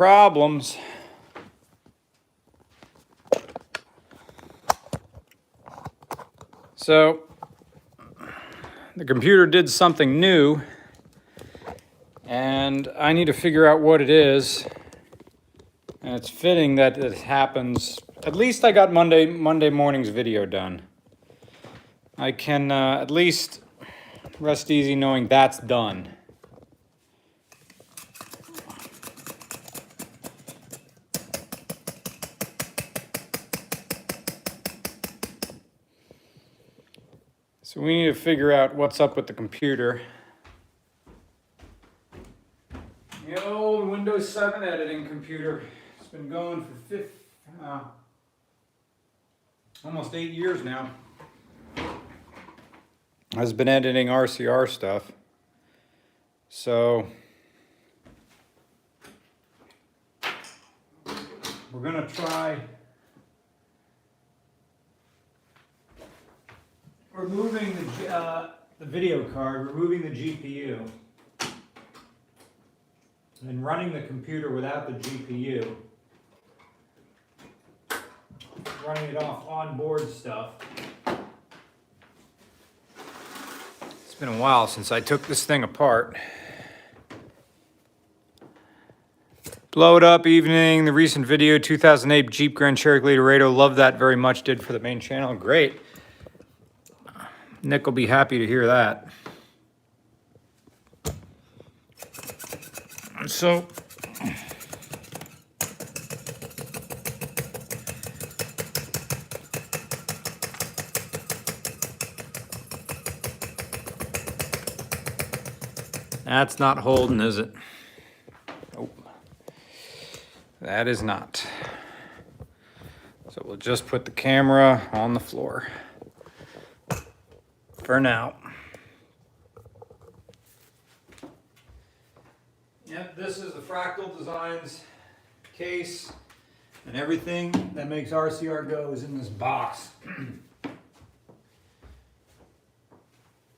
Problems. So the computer did something new and I need to figure out what it is. And it's fitting that it happens. At least I got Monday morning's video done. I can at least rest easy knowing that's done. So we need to figure out what's up with the computer. The old Windows 7 editing computer. It's been going for almost 8 years now. Has been editing RCR stuff. So we're gonna try removing the video card, removing the GPU, and running the computer without the GPU. Running it off onboard stuff. It's been a while since I took this thing apart. Blow it up evening, the recent video, 2008 Jeep Grand Cherokee Laredo. Love that very much, did for the main channel. Great. Nick will be happy to hear that. So, that's not holding, is it? Nope. That is not. So we'll just put the camera on the floor. For now. Yep, this is the Fractal Designs case, and everything that makes RCR go is in this box.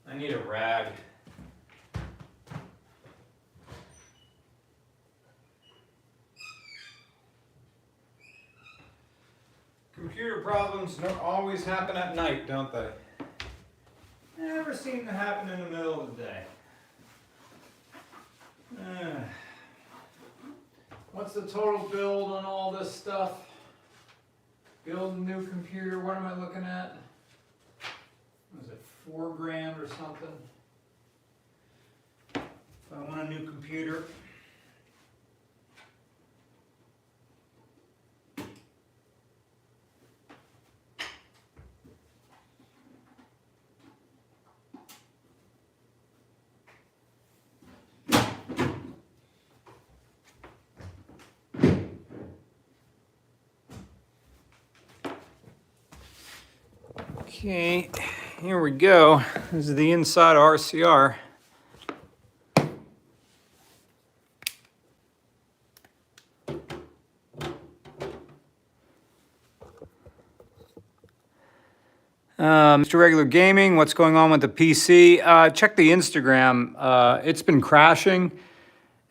I need a rag. Computer problems don't always happen at night, don't they? Never seem to happen in the middle of the day. What's the total build on all this stuff? Build a new computer, what am I looking at? Was it $4 or something? If I want a new computer. Okay, here we go. This is the inside RCR. Mr. Regular Gaming, what's going on with the PC? Check the Instagram. It's been crashing,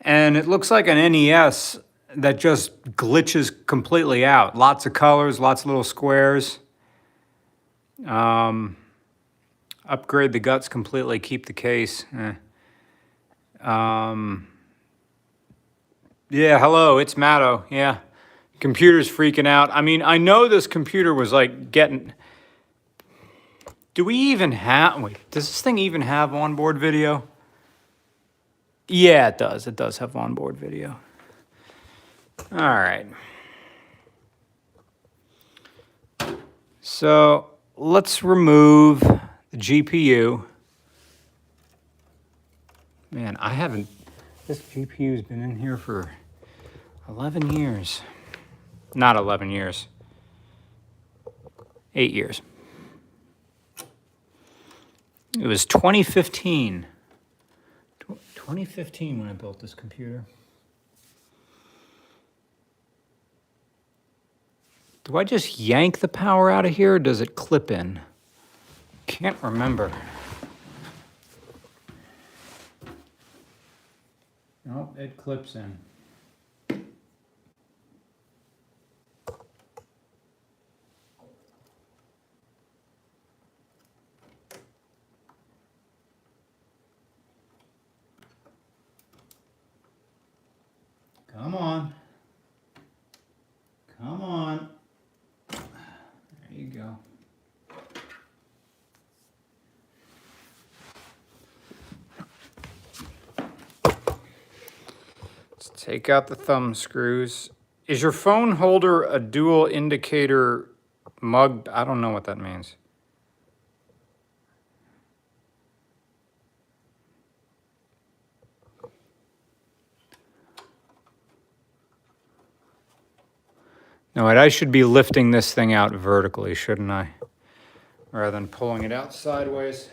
and it looks like an NES that just glitches completely out. Lots of colors, lots of little squares. Upgrade the guts completely, keep the case. Yeah, hello, it's Matto. Yeah, computer's freaking out. I mean, I know this computer was like getting... Do we even have... Wait, does this thing even have onboard video? Yeah, it does. It does have onboard video. All right. So... let's remove the GPU. Man, this GPU's been in here for 11 years. Not 11 years. 8 years. It was 2015. 2015 when I built this computer. Do I just yank the power out of here, or does it clip in? Can't remember. Nope, it clips in. Take out the thumb screws. Is your phone holder a dual indicator mug? I don't know what that means. No, I should be lifting this thing out vertically, shouldn't I? Rather than pulling it out sideways.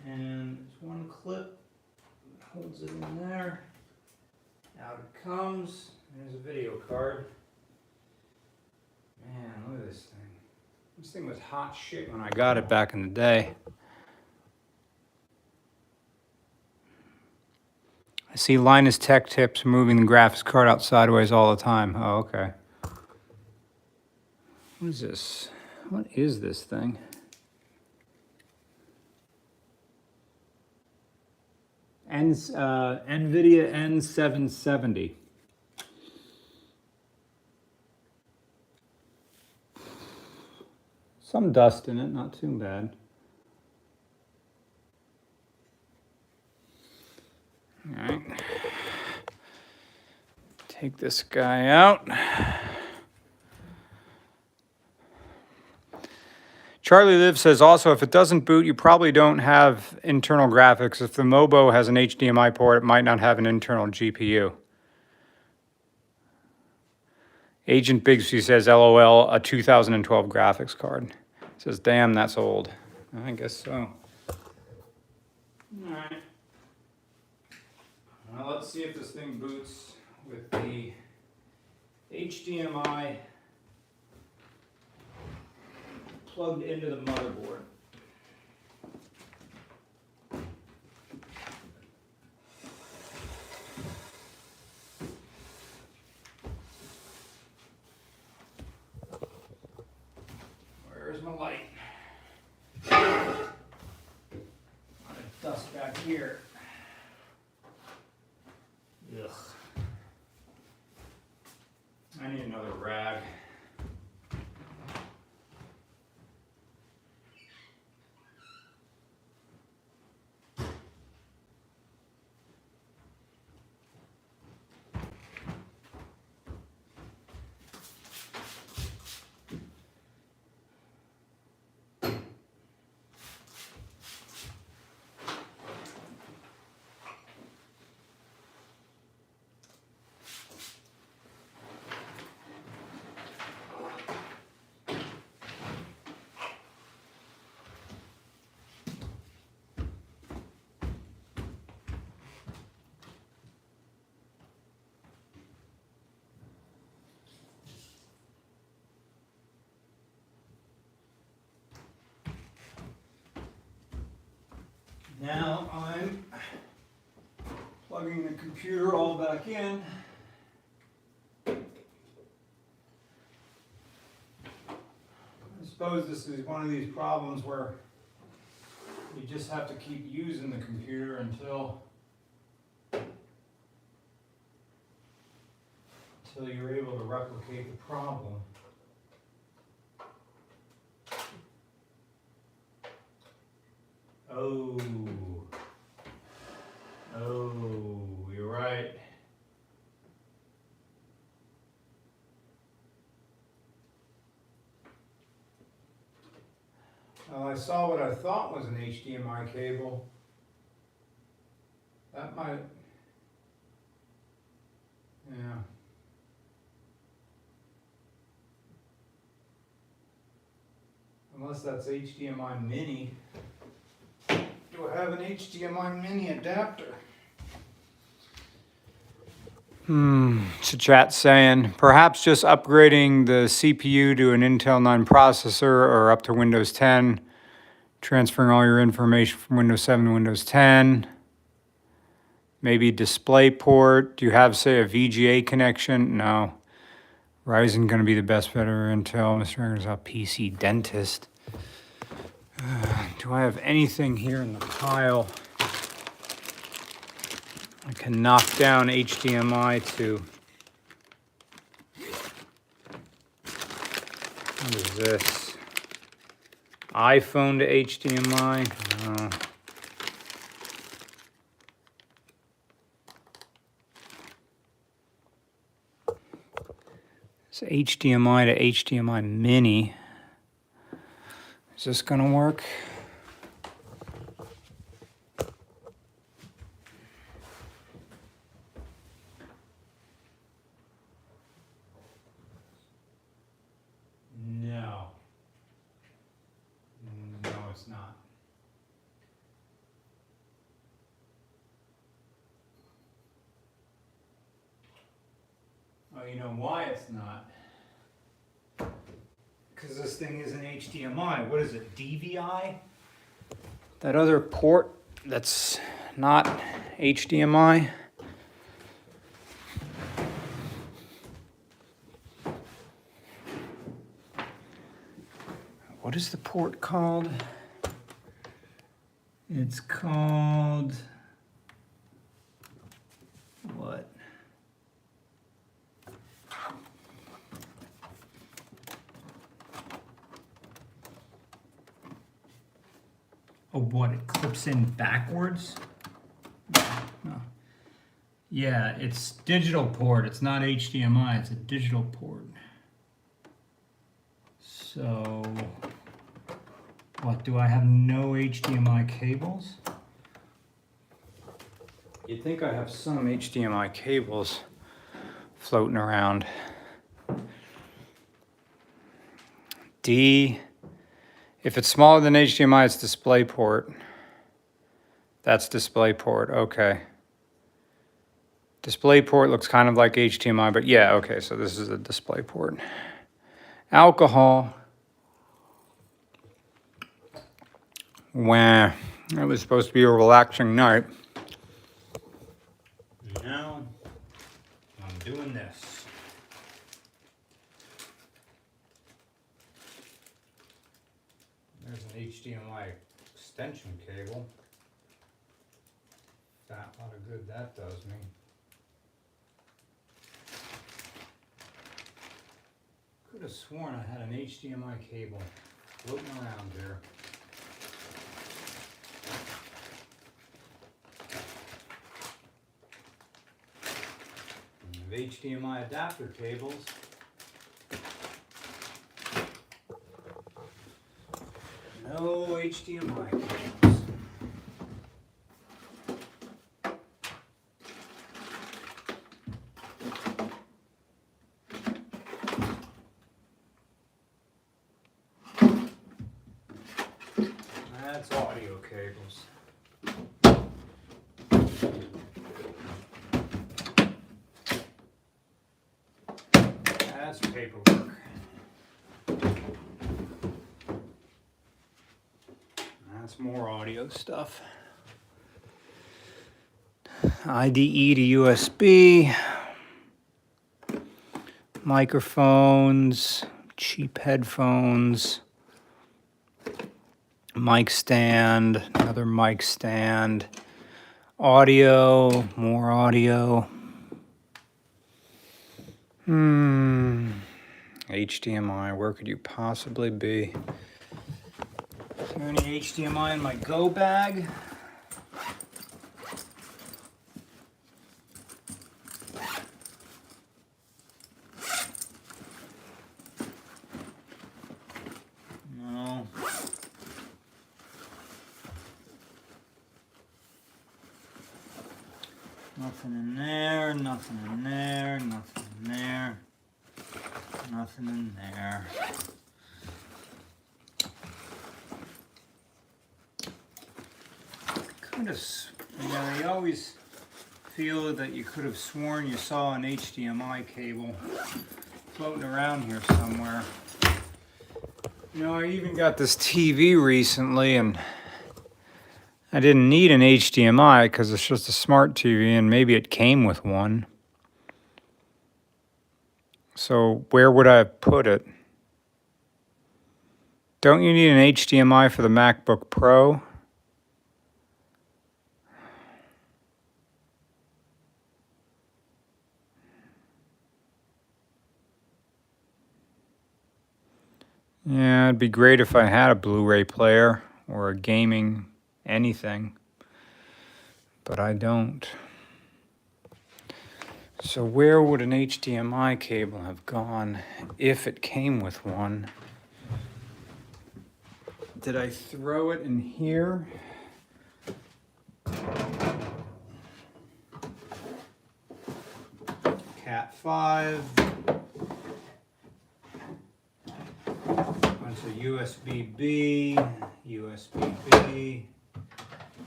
And there's one clip, holds it in there. Out it comes. There's a video card. Man, look at this thing. This thing was hot shit when I got it back in the day. I see Linus Tech Tips moving the graphics card out sideways all the time. Oh, okay. What is this? What is this thing? NVIDIA N770. Some dust in it, not too bad. All right. Take this guy out. Charlie Live says also, if it doesn't boot, you probably don't have internal graphics. If the Mobo has an HDMI port, it might not have an internal GPU. Agent Bigsby says, LOL, a 2012 graphics card. Says, damn, that's old. I guess so. All right. Well, let's see if this thing boots with the HDMI plugged into the motherboard. Where's my light? A lot of dust back here. Ugh. I need another rag. Now I'm plugging the computer all back in. I suppose this is one of these problems where you just have to keep using the computer until you're able to replicate the problem. Oh, you're right. Well, I saw what I thought was an HDMI cable. That might, yeah. Unless that's HDMI mini. Do I have an HDMI mini adapter? So chat saying, perhaps just upgrading the CPU to an Intel 9 processor or up to Windows 10, transferring all your information from Windows 7 to Windows 10. Maybe DisplayPort. Do you have, say, a VGA connection? No. Ryzen going to be the best bet over Intel. Mr. Eggers, a PC dentist. Do I have anything here in the pile I can knock down HDMI to? What is this? iPhone to HDMI? No. It's HDMI to HDMI mini. Is this gonna work? No. No, it's not. Oh, you know why it's not? Because this thing isn't HDMI. What is it, DVI? That other port that's not HDMI? What is the port called? It's called... what? Oh, what? It clips in backwards? No. Yeah, it's digital port. It's not HDMI. It's a digital port. So, what? Do I have no HDMI cables? You'd think I have some HDMI cables floating around. D. If it's smaller than HDMI, it's DisplayPort. That's DisplayPort, okay. DisplayPort looks kind of like HDMI, but yeah, okay, so this is a DisplayPort. Alcohol. Wah, it was supposed to be a relaxing night. Now, I'm doing this. There's an HDMI extension cable. That lot of good that does me. Could have sworn I had an HDMI cable floating around there. And the HDMI adapter cables. No HDMI cables. That's audio cables. That's paperwork. That's more audio stuff. IDE to USB. Microphones. Cheap headphones. Mic stand. Another mic stand. Audio. More audio. HDMI, where could you possibly be? Is there any HDMI in my go bag? No. Nothing in there, nothing in there, nothing in there, nothing in there. Could have, you know, they always feel that you could have sworn you saw an HDMI cable floating around here somewhere. You know, I even got this TV recently, and I didn't need an HDMI because it's just a smart TV, and maybe it came with one. So where would I have put it? Don't you need an HDMI for the MacBook Pro? Yeah, it'd be great if I had a Blu-ray player or a gaming anything, but I don't. So where would an HDMI cable have gone if it came with one? Did I throw it in here? Cat 5. Bunch of USB-B, USB-B.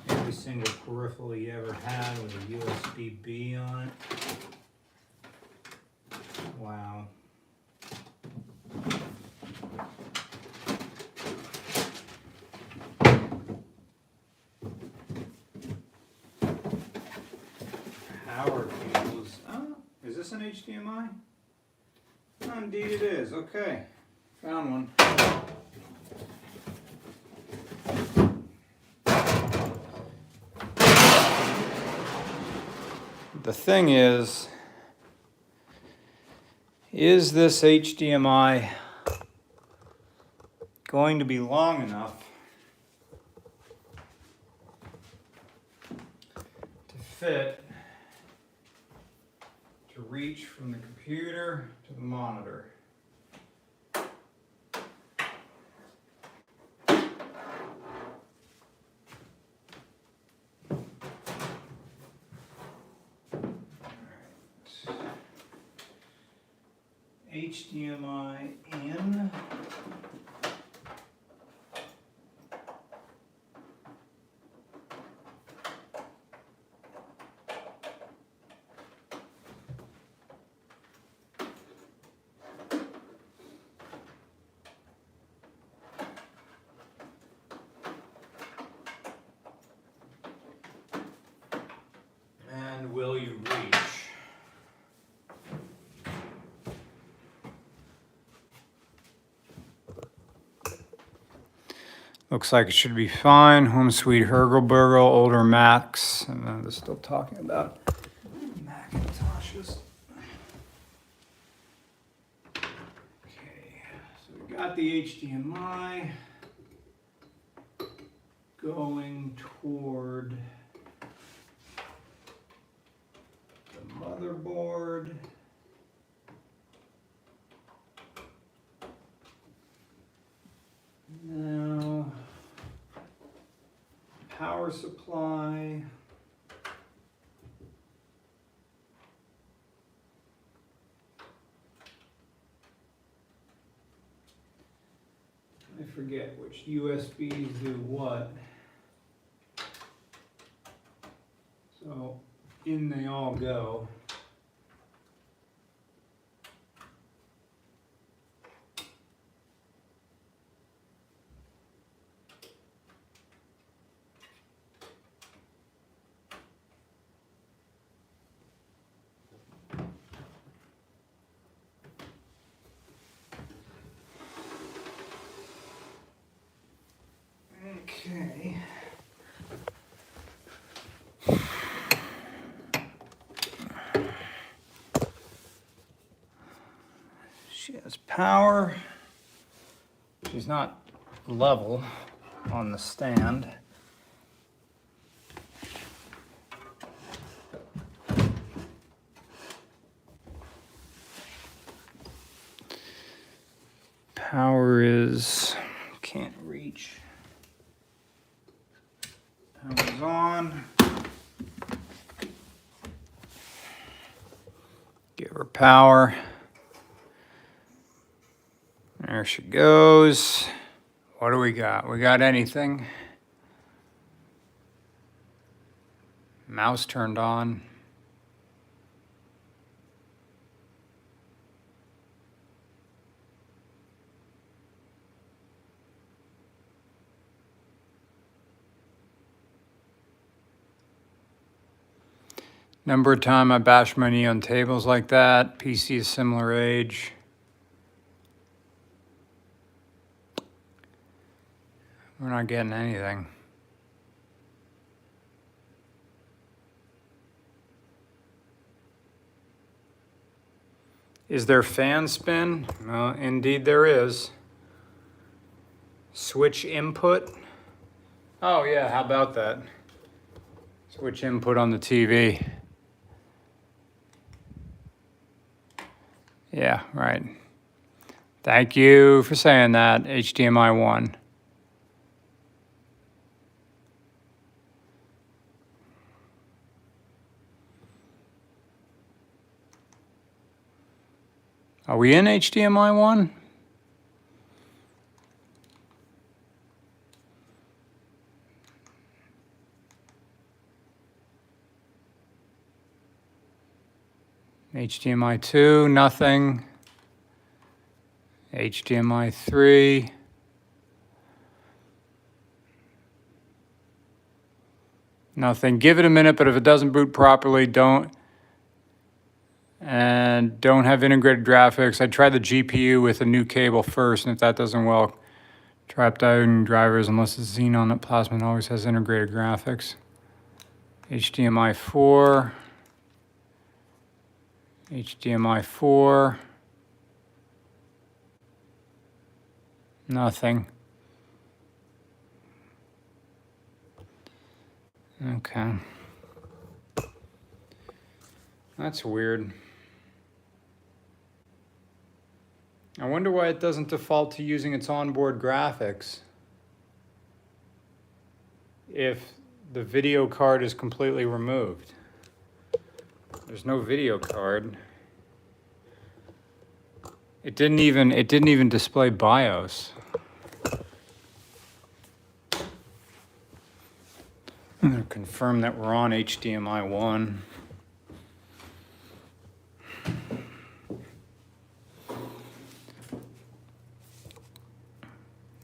Every single peripheral you ever had with a USB-B on it. Wow. Power cables. Oh, is this an HDMI? Oh, indeed it is. Okay. Found one. The thing is this HDMI going to be long enough to fit, to reach from the computer to the monitor? HDMI in. And will you reach? Looks like it should be fine. Home Sweet Hurgle-Burgle, older Macs. And then they're still talking about Macintoshes. Okay, so we got the HDMI going toward the motherboard. Now, power supply. I forget which USBs do what. So in they all go. Okay. She has power. She's not level on the stand. Power is, can't reach. Power's on. Give her power. There she goes. What do we got? We got anything? Mouse turned on. Number of time I bashed my knee on tables like that. PC is similar age. We're not getting anything. Is there fan spin? Well, indeed there is. Switch input. Oh yeah, how about that? Switch input on the TV. Yeah, right. Thank you for saying that, HDMI 1. Are we in HDMI 1? HDMI 2, nothing. HDMI 3. Nothing. Give it a minute, but if it doesn't boot properly, don't have integrated graphics. I tried the GPU with a new cable first, and if that doesn't work, trap diode and drivers, unless it's Xenon, that Plasma always has integrated graphics. HDMI 4. HDMI 4. Nothing. Okay. That's weird. I wonder why it doesn't default to using its onboard graphics if the video card is completely removed. There's no video card. It didn't even display BIOS. I'm going to confirm that we're on HDMI 1.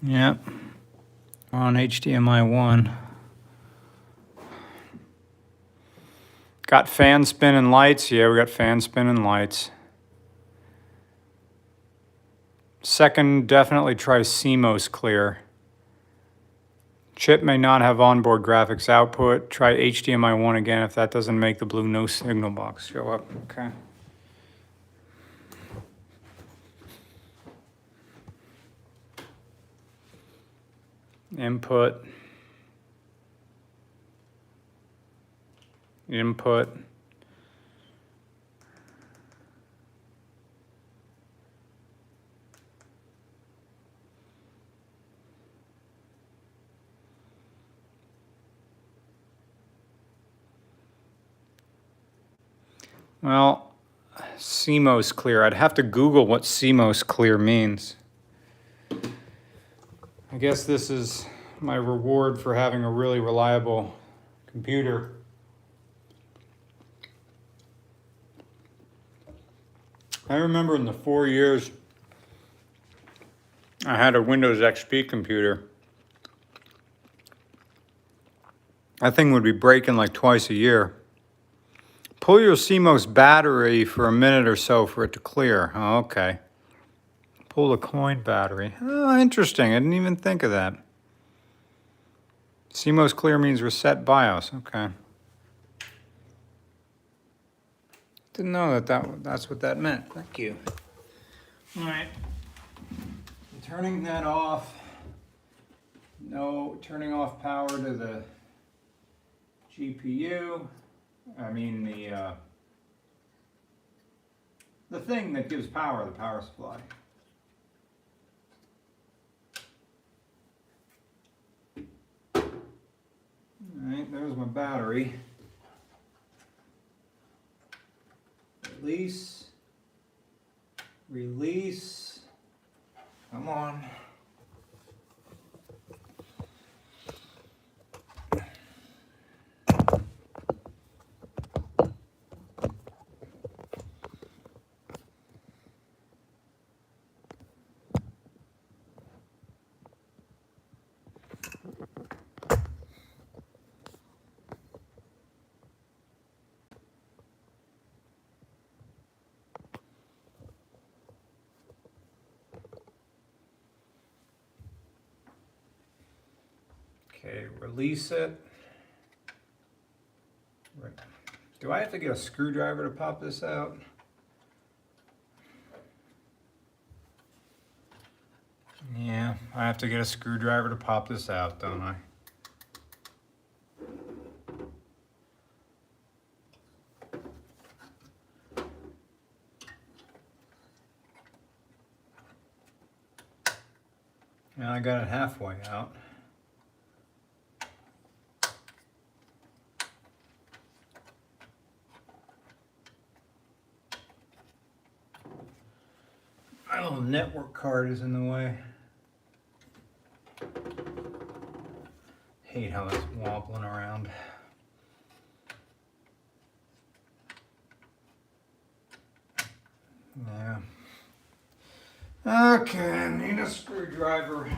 Yep, we're on HDMI 1. Got fan spin and lights? Yeah, we got fan spin and lights. Second, definitely try CMOS clear. Chip may not have onboard graphics output. Try HDMI 1 again if that doesn't make the blue no signal box show up. Okay. Input. Well, CMOS clear. I'd have to Google what CMOS clear means. I guess this is my reward for having a really reliable computer. I remember in the 4 years I had a Windows XP computer, that thing would be breaking like twice a year. Pull your CMOS battery for a minute or so for it to clear. Oh, okay. Pull the coin battery. Oh, interesting. I didn't even think of that. CMOS clear means reset BIOS. Okay. Didn't know that's what that meant. Thank you. All right. I'm turning that off. No, turning off power to the GPU. I mean the thing that gives power, the power supply. All right, there's my battery. Release. Come on. Okay, release it. Right. Do I have to get a screwdriver to pop this out? Yeah, I have to get a screwdriver to pop this out, don't I? Now I got it halfway out. My little network card is in the way. Hate how that's wobbling around. Yeah. Okay, I need a screwdriver.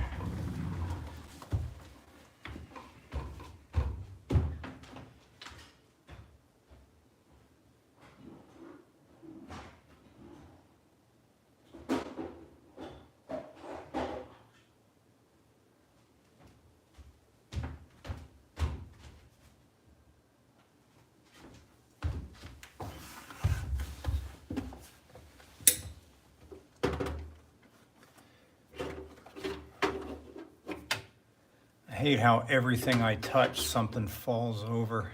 I hate how everything I touch, something falls over.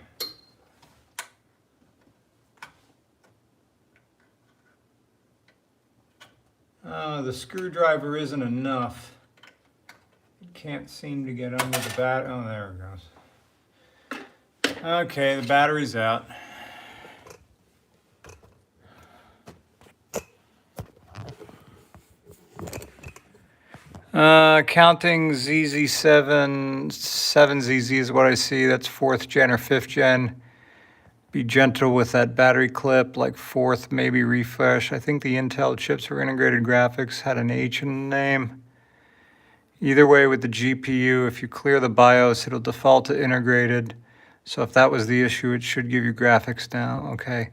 The screwdriver isn't enough. It can't seem to get under the bat. Oh, there it goes. Okay, the battery's out. Counting ZZ7, 7ZZ is what I see. That's 4th gen or 5th gen. Be gentle with that battery clip, like 4th, maybe refresh. I think the Intel chips for integrated graphics had an H in the name. Either way with the GPU, if you clear the BIOS, it'll default to integrated. So if that was the issue, it should give you graphics now. Okay.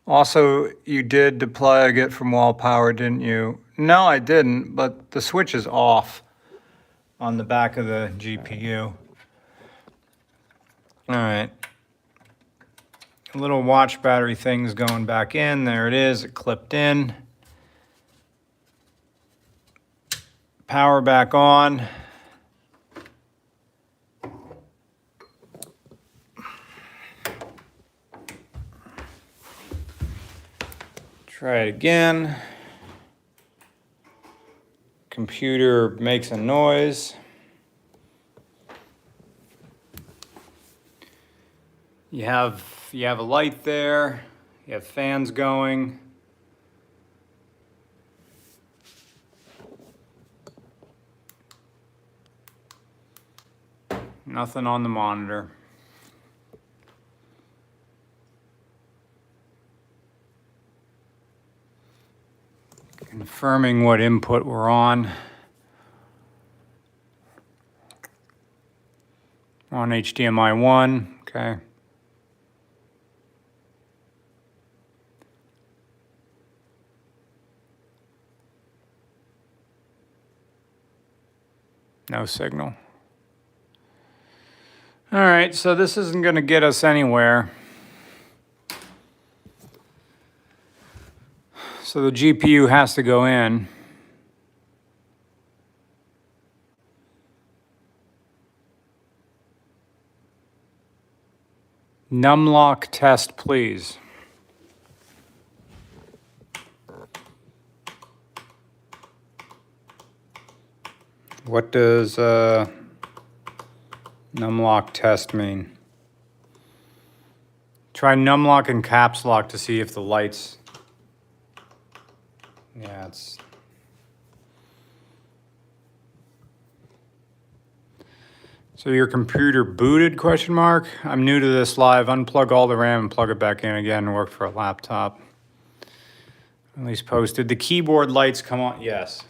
Also, you did deplug it from wall power, didn't you? No, I didn't, but the switch is off on the back of the GPU. All right. A little watch battery thing's going back in. There it is, it clipped in. Power back on. Try it again. Computer makes a noise. You have a light there. You have fans going. Nothing on the monitor. Confirming what input we're on. We're on HDMI 1, okay. No signal. All right, so this isn't going to get us anywhere. So the GPU has to go in. Numlock test, please. What does numlock test mean? Try numlock and caps lock to see if the lights. Yeah, it's. So your computer booted, question mark? I'm new to this live. Unplug all the RAM and plug it back in again and work for a laptop. At least posted. The keyboard lights come on. Yes.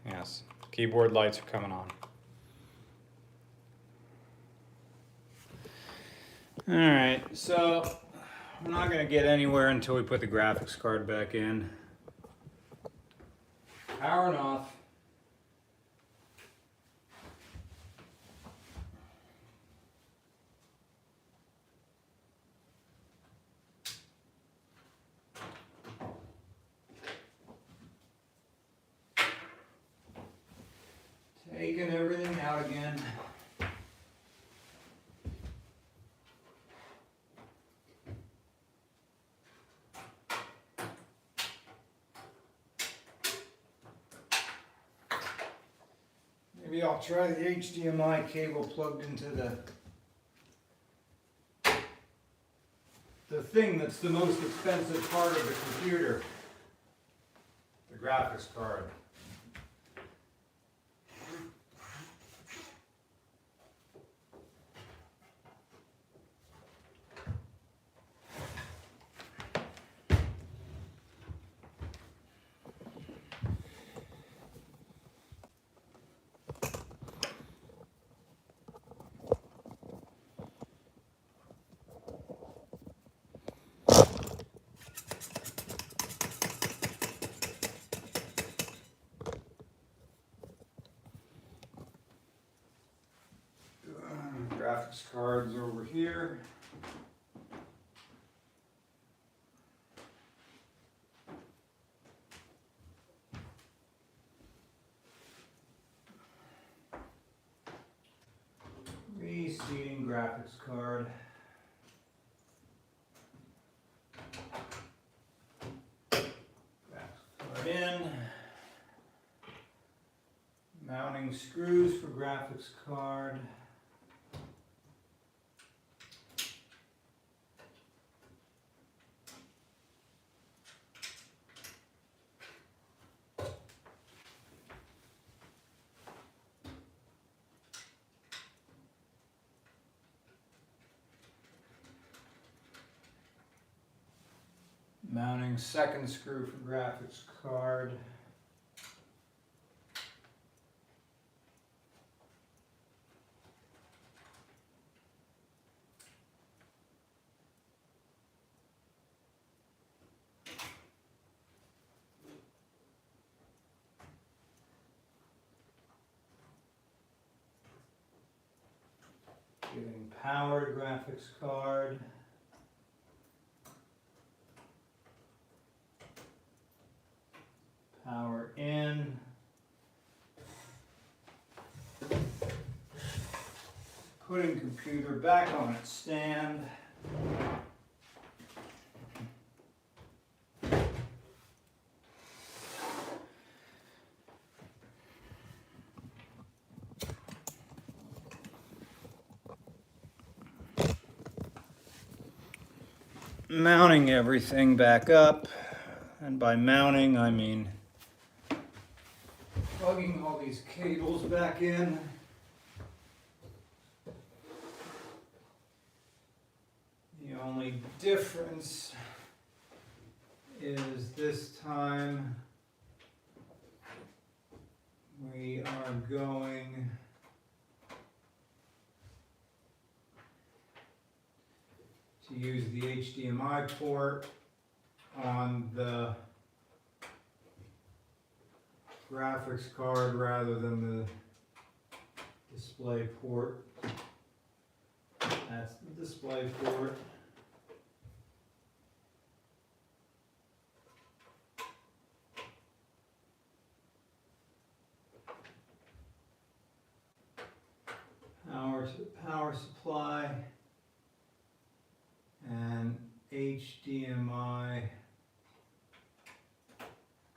Yes. Keyboard lights are coming on. All right. So we're not going to get anywhere until we put the graphics card back in. Powering off. taking everything out again. Maybe I'll try the HDMI cable plugged into the thing that's the most expensive part of the computer, the graphics card. Graphics cards over here. Reseating graphics card. Graphics card in. Mounting screws for graphics card. Mounting second screw for graphics card. Giving power to graphics card. Power in. Putting computer back on its stand. Mounting everything back up, and by mounting I mean plugging all these cables back in. The only difference is this time we are going to use the HDMI port on the graphics card rather than the display port. That's the display port. Power supply and HDMI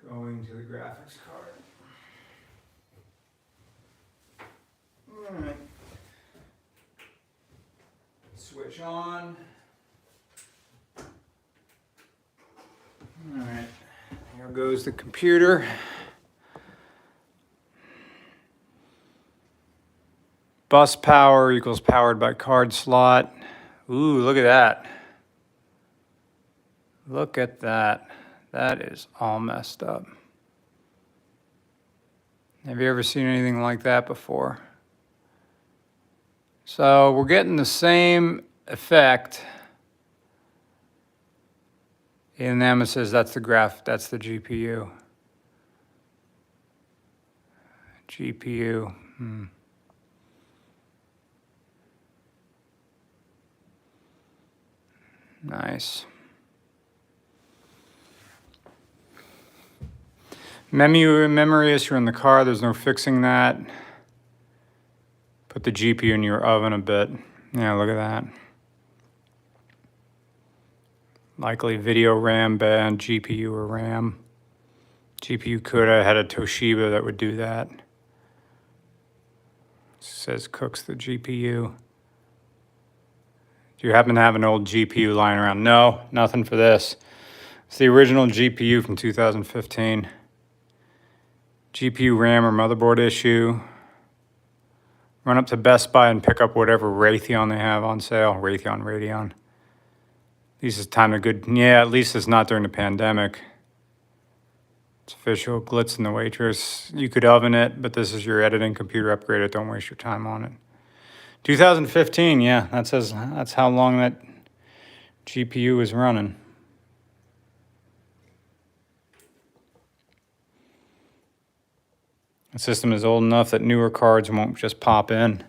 going to the graphics card. All right. Switch on. All right. Here goes the computer. Bus power equals powered by card slot. Ooh, look at that. Look at that. That is all messed up. Have you ever seen anything like that before? So we're getting the same effect. In Nemesis, that's the that's the GPU. GPU. Nice. Memory issue in the car, there's no fixing that. Put the GPU in your oven a bit. Yeah, look at that. Likely video RAM bad, GPU or RAM. GPU could have had a Toshiba that would do that. It says cooks the GPU. Do you happen to have an old GPU lying around? No, nothing for this. It's the original GPU from 2015. GPU RAM or motherboard issue. Run up to Best Buy and pick up whatever Raytheon they have on sale. Raytheon, Radeon. At least it's time to good. Yeah, at least it's not during the pandemic. It's official. Glitz and the Waitress. You could oven it, but this is your editing computer. Upgrade it. Don't waste your time on it. 2015. Yeah, that's how long that GPU was running. The system is old enough that newer cards won't just pop in.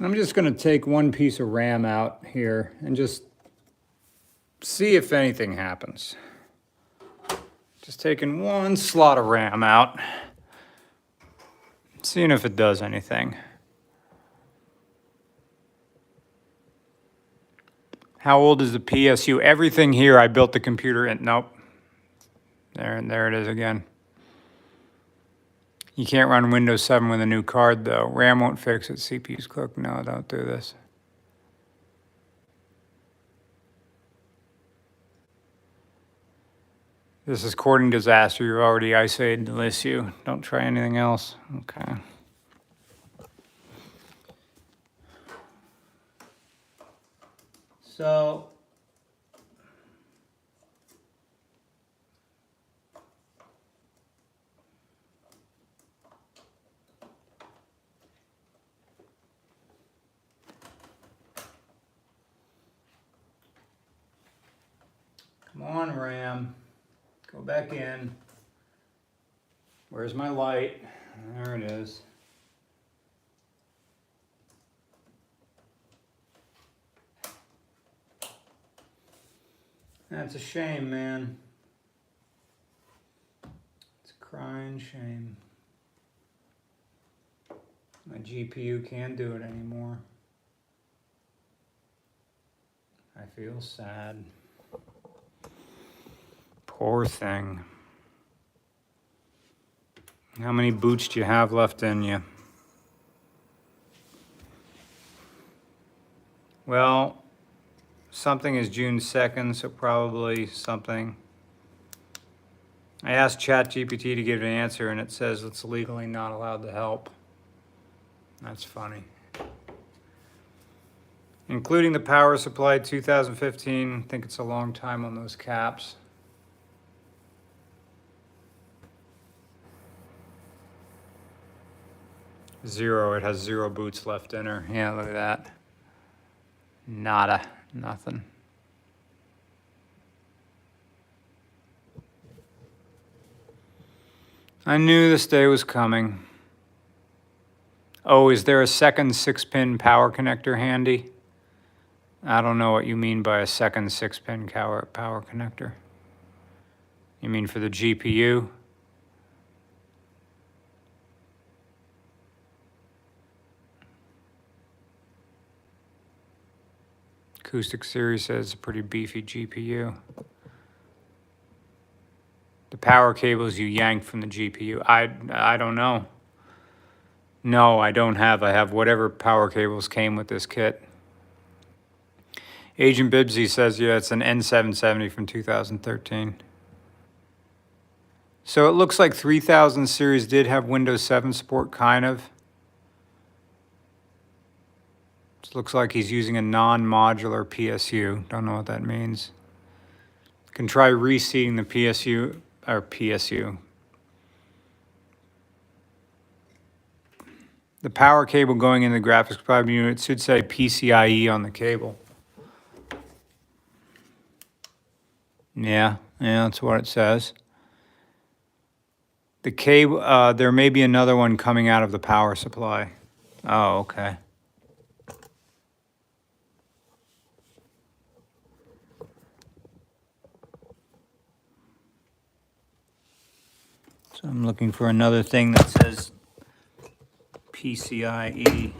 I'm just going to take one piece of RAM out here and just see if anything happens. Just taking one slot of RAM out. Seeing if it does anything. How old is the PSU? Everything here I built the computer in. Nope. There it is again. You can't run Windows 7 with a new card though. RAM won't fix it. CPU's cooked. No, don't do this. This is cording disaster. You're already isolated the issue. Don't try anything else. Okay. So, come on, RAM. Go back in. Where's my light? There it is. That's a shame, man. It's a crying shame. My GPU can't do it anymore. I feel sad. Poor thing. How many boots do you have left in you? Well, something is June 2nd, so probably something. I asked ChatGPT to give an answer, and it says it's legally not allowed to help. That's funny. Including the power supply 2015, I think it's a long time on those caps. Zero, it has 0 boots left in her. Yeah, look at that. Nada, nothing. I knew this day was coming. Oh, is there a second 6-pin power connector handy? I don't know what you mean by a second 6-pin power connector. You mean for the GPU? Acoustic Series says it's a pretty beefy GPU. The power cables you yanked from the GPU. I don't know. No, I don't have. I have whatever power cables came with this kit. Agent Bibsy says, yeah, it's an N770 from 2013. So it looks like 3000 series did have Windows 7 support, kind of. It looks like he's using a non-modular PSU. Don't know what that means. Can try reseating the PSU. The power cable going in the graphics card unit should say PCIe on the cable. Yeah, that's what it says. The cable, there may be another one coming out of the power supply. Oh, okay. So I'm looking for another thing that says PCIe.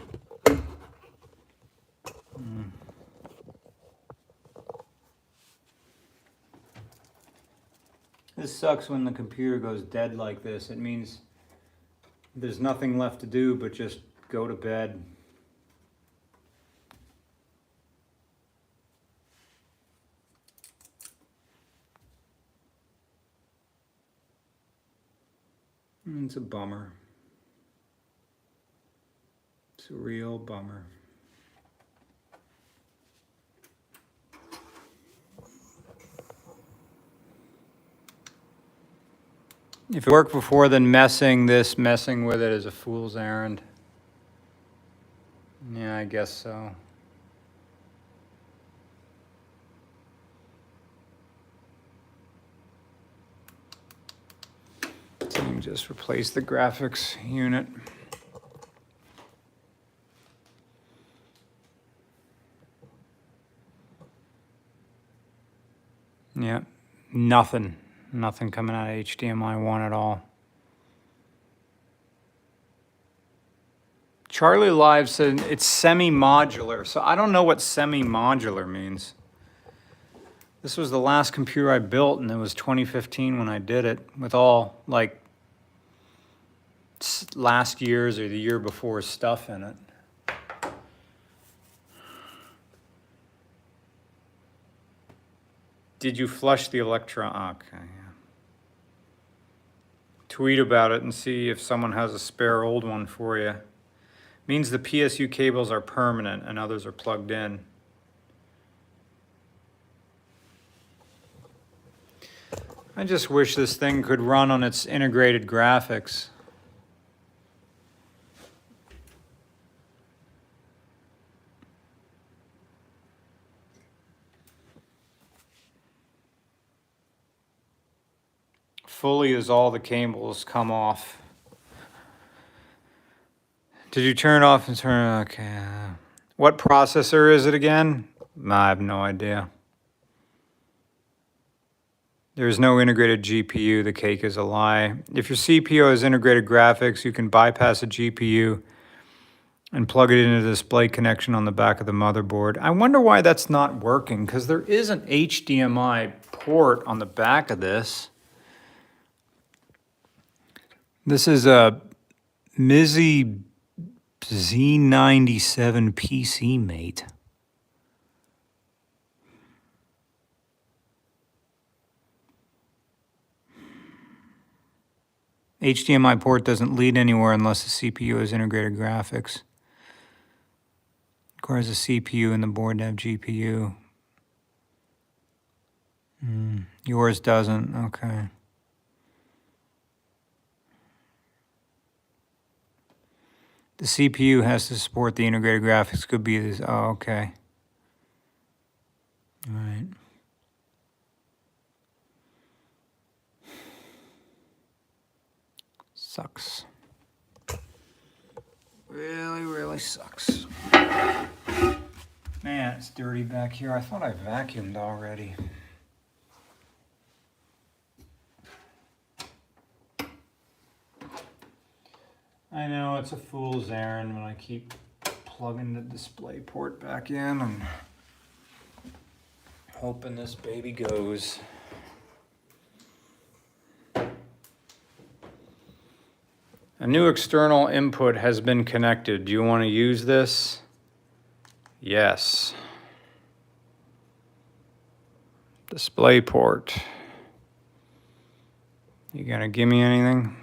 This sucks when the computer goes dead like this. It means there's nothing left to do but just go to bed. It's a bummer. It's a real bummer. If it worked before, then messing with it is a fool's errand. Yeah, I guess so. Team just replaced the graphics unit. Yeah, nothing coming out of HDMI 1 at all. Charlie Live said it's semi-modular, so I don't know what semi-modular means. This was the last computer I built, and it was 2015 when I did it, with all, like, last year's or the year before stuff in it. Did you flush the Electron? Okay, yeah. Tweet about it and see if someone has a spare old one for you. Means the PSU cables are permanent and others are plugged in. I just wish this thing could run on its integrated graphics. Fully as all the cables come off. Did you turn it off and turn it? Okay. What processor is it again? I have no idea. There's no integrated GPU. The cake is a lie. If your CPU has integrated graphics, you can bypass a GPU and plug it into the display connection on the back of the motherboard. I wonder why that's not working, because there is an HDMI port on the back of this. This is a Mizzy Z97 PC mate. HDMI port doesn't lead anywhere unless the CPU has integrated graphics. Requires a CPU and the board to have GPU. Yours doesn't, okay. The CPU has to support the integrated graphics. Could be this. Oh, okay. All right. Sucks. Really, really sucks. Man, it's dirty back here. I thought I vacuumed already. I know, it's a fool's errand when I keep plugging the display port back in and hoping this baby goes. A new external input has been connected. Do you want to use this? Yes. Display port. You gonna give me anything?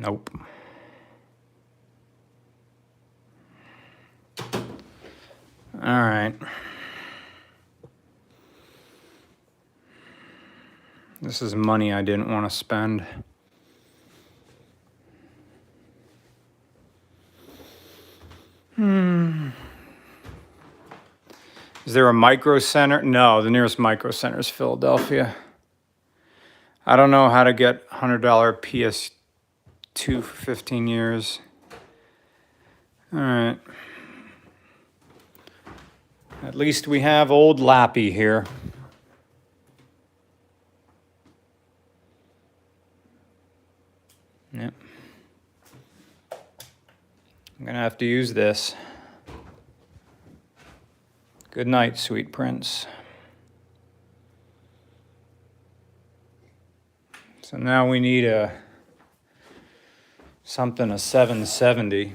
Nope. All right. This is money I didn't want to spend. Is there a micro center? No, the nearest micro center is Philadelphia. I don't know how to get $100 PS2 for 15 years. All right. At least we have old Lappy here. Yep. I'm gonna have to use this. Good night, sweet prince. So now we need a 770.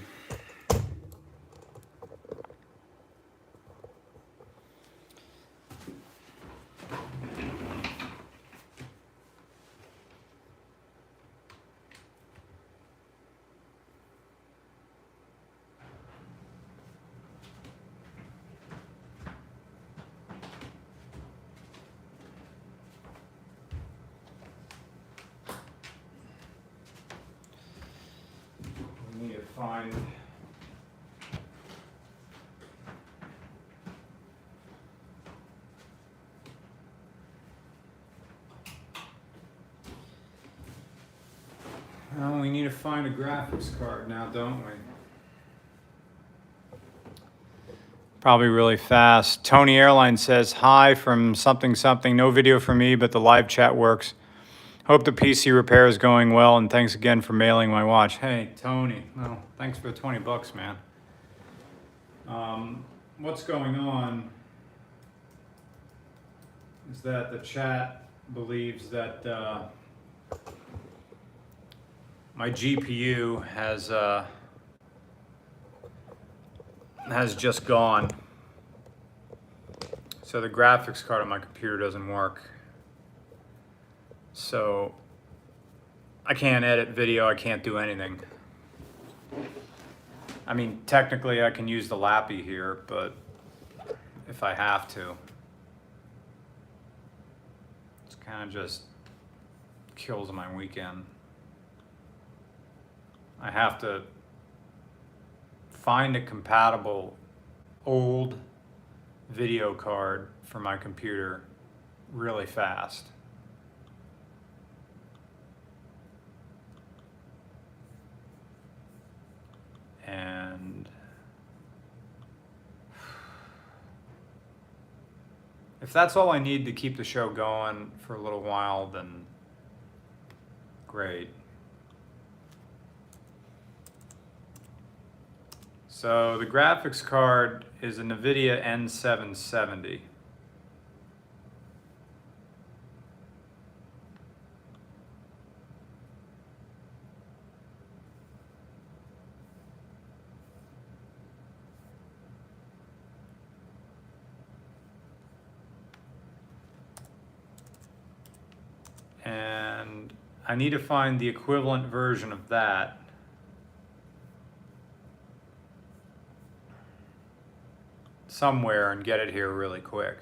We need to find we need to find a graphics card now, don't we? Probably really fast. Tony Airline says, hi from something something. No video for me, but the live chat works. Hope the PC repair is going well, and thanks again for mailing my watch. Hey, Tony. Well, thanks for the 20 bucks, man. What's going on is that the chat believes that my GPU has just gone. So the graphics card on my computer doesn't work. So I can't edit video, I can't do anything. I mean, technically I can use the Lappy here, but if I have to, it's kind of just kills my weekend. I have to find a compatible old video card for my computer really fast. And if that's all I need to keep the show going for a little while, then great. So the graphics card is a NVIDIA N770. And I need to find the equivalent version of that. Somewhere and get it here really quick.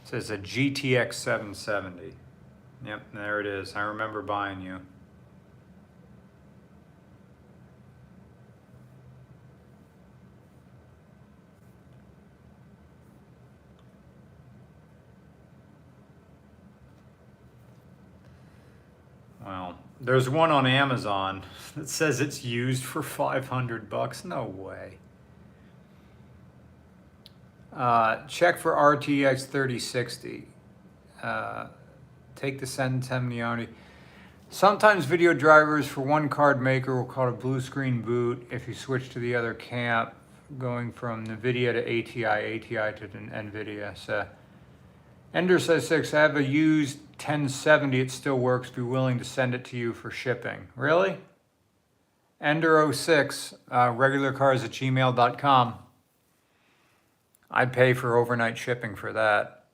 It says a GTX 770. Yep, there it is. I remember buying you. Well, there's one on Amazon that says it's used for 500 bucks. No way. Check for RTX 3060. Take the 770. Sometimes video drivers for one card maker will call it a blue screen boot if you switch to the other camp, going from NVIDIA to ATI to NVIDIA. So, Ender says 6, I have a used 1070, it still works, be willing to send it to you for shipping. Really? Ender06, regularcars@gmail.com. I'd pay for overnight shipping for that.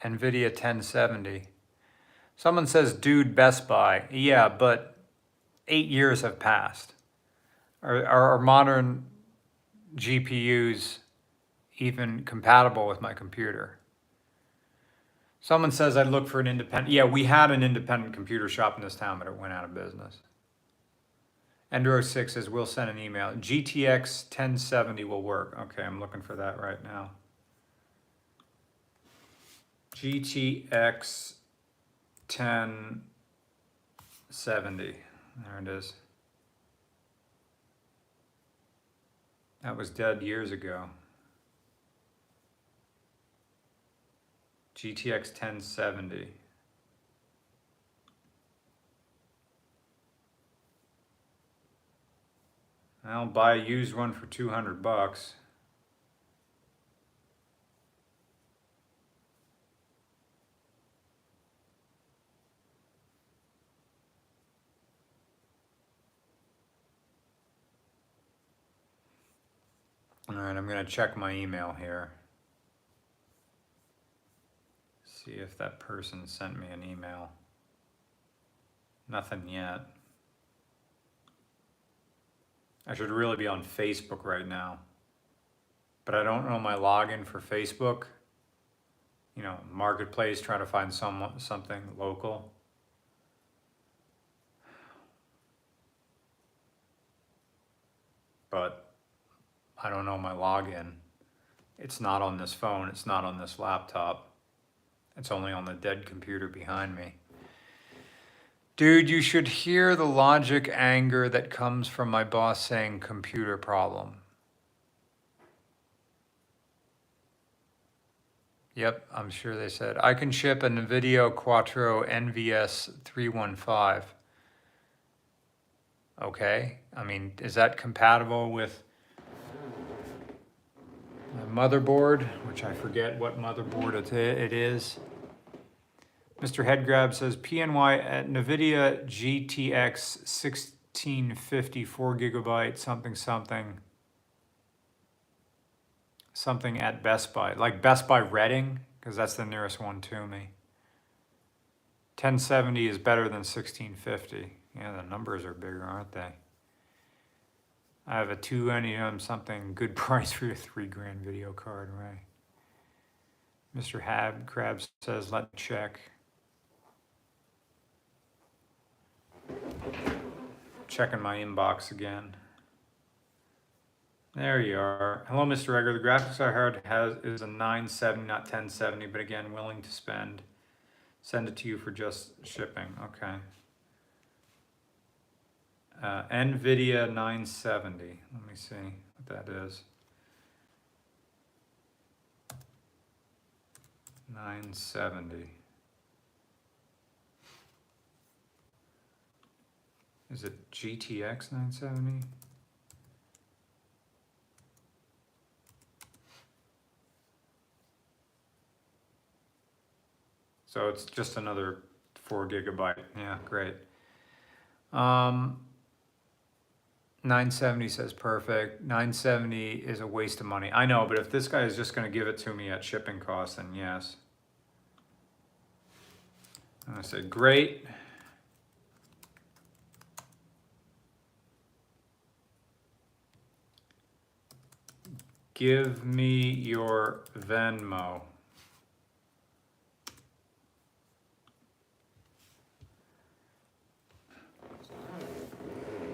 NVIDIA 1070. Someone says, dude, Best Buy. Yeah, but 8 years have passed. Are modern GPUs even compatible with my computer? Someone says I'd look for an independent. Yeah, we had an independent computer shop in this town, but it went out of business. Enduro6 says, we'll send an email. GTX 1070 will work. Okay, I'm looking for that right now. GTX 1070. There it is. That was dead years ago. GTX 1070. I'll buy a used one for 200 bucks. All right, I'm gonna check my email here. See if that person sent me an email. Nothing yet. I should really be on Facebook right now, but I don't know my login for Facebook. You know, Marketplace, trying to find something local. But I don't know my login. It's not on this phone, it's not on this laptop. It's only on the dead computer behind me. Dude, you should hear the logic anger that comes from my boss saying computer problem. Yep, I'm sure they said. I can ship a NVIDIA Quattro NVS 315. Okay, I mean, is that compatible with my motherboard, which I forget what motherboard it is. Mr. Headgrab says PNY at NVIDIA GTX 1650 4GB something at Best Buy, like Best Buy Reading, because that's the nearest one to me. 1070 is better than 1650. Yeah, the numbers are bigger, aren't they? I have a 2NEM something good price for your $3,000 video card, right? Mr. Crab says, let me check. Checking my inbox again. There you are. Hello, Mr. Egger. The graphics I heard is a 970, not 1070, but again, willing to spend. Send it to you for just shipping. Okay. NVIDIA 970. Let me see what that is. 970. Is it GTX 970? So it's just another 4GB. Yeah, great. 970 says perfect. 970 is a waste of money. I know, but if this guy is just going to give it to me at shipping costs, then yes. And I said, great. Give me your Venmo.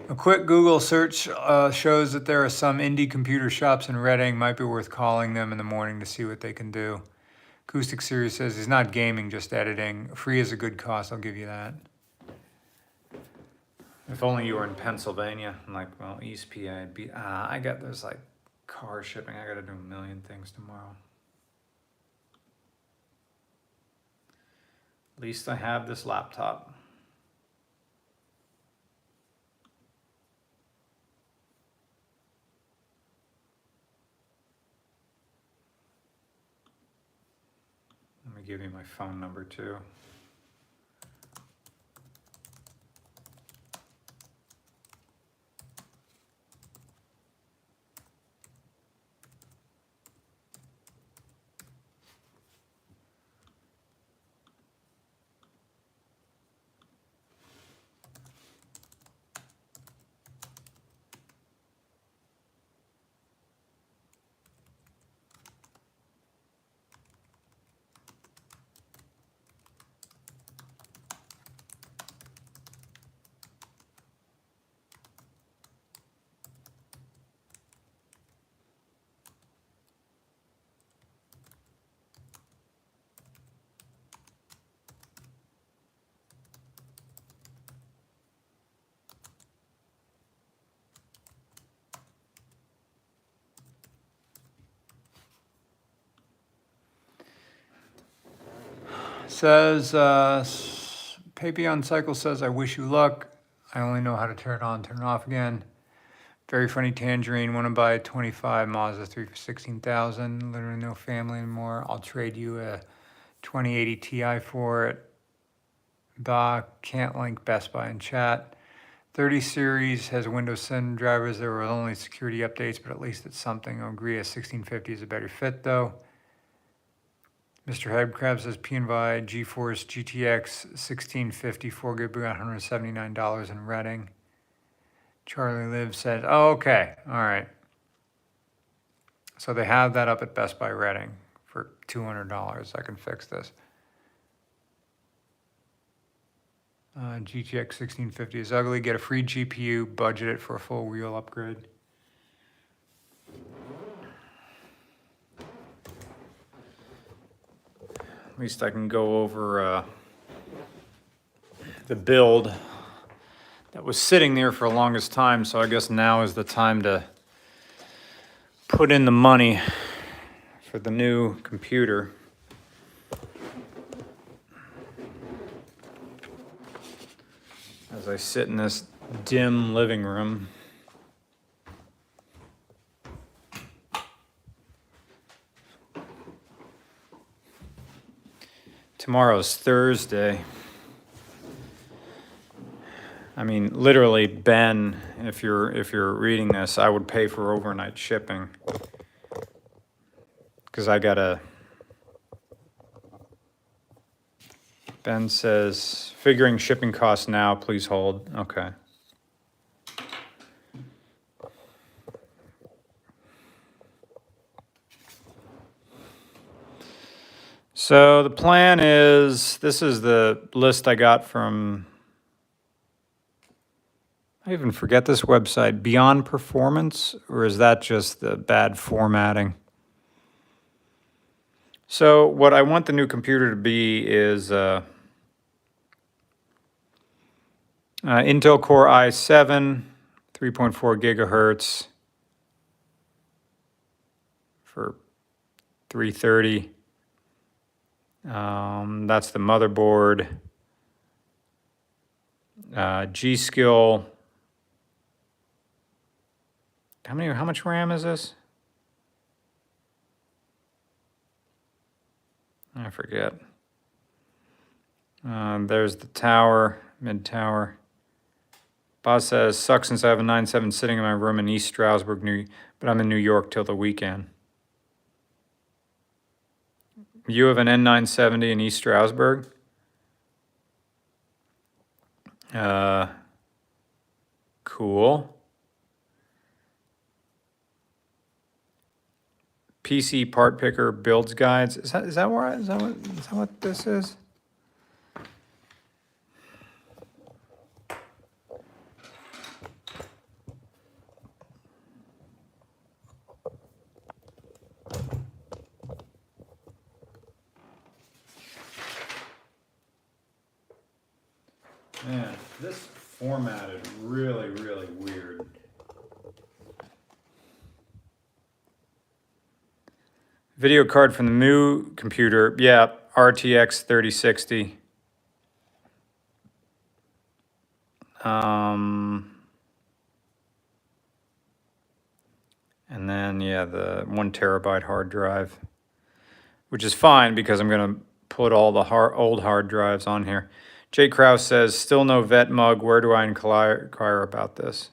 A quick Google search shows that there are some indie computer shops in Reading. Might be worth calling them in the morning to see what they can do. Acoustic Series says he's not gaming, just editing. Free is a good cost, I'll give you that. If only you were in Pennsylvania. I'm like, well, East PA. I got there's like car shipping. I got to do a million things tomorrow. At least I have this laptop. Let me give you my phone number too. Says, Papillon Cycle says, I wish you luck. I only know how to turn it on, turn it off again. Very funny Tangerine. Want to buy a 25 Mazda 3 for 16,000. Literally no family anymore. I'll trade you a 2080 Ti for it. Can't link Best Buy in chat. 30 series has Windows 7 drivers. There were only security updates, but at least it's something. I agree. A 1650 is a better fit though. Mr. Headcrab says P&Vi GeForce GTX 1650 4 GB, $179 in Reading. Charlie Live said, oh, okay, all right. So they have that up at Best Buy Reading for $200. I can fix this. GTX 1650 is ugly. Get a free GPU, budget it for a full wheel upgrade. At least I can go over the build that was sitting there for the longest time, so I guess now is the time to put in the money for the new computer. As I sit in this dim living room. Tomorrow's Thursday. I mean, literally, Ben, if you're reading this, I would pay for overnight shipping. Because I gotta... Ben says, figuring shipping costs now, please hold. Okay. So the plan is, this is the list I got from, I even forget this website, Beyond Performance, or is that just the bad formatting? So what I want the new computer to be is Intel Core i7, 3.4 gigahertz for 330. That's the motherboard. G-Skill. How much RAM is this? I forget. There's the tower, mid-tower. Boss says, sucks since I have a 9.7 sitting in my room in East Stroudsburg, but I'm in New York till the weekend. You have an N970 in East Stroudsburg? Cool. PC part picker builds guides. Is that what this is? Man, this formatted really, really weird. Video card from the new computer, yeah, RTX 3060. And then, yeah, the 1 terabyte hard drive, which is fine because I'm going to put all the old hard drives on here. Jay Krause says, still no vet mug. Where do I inquire about this?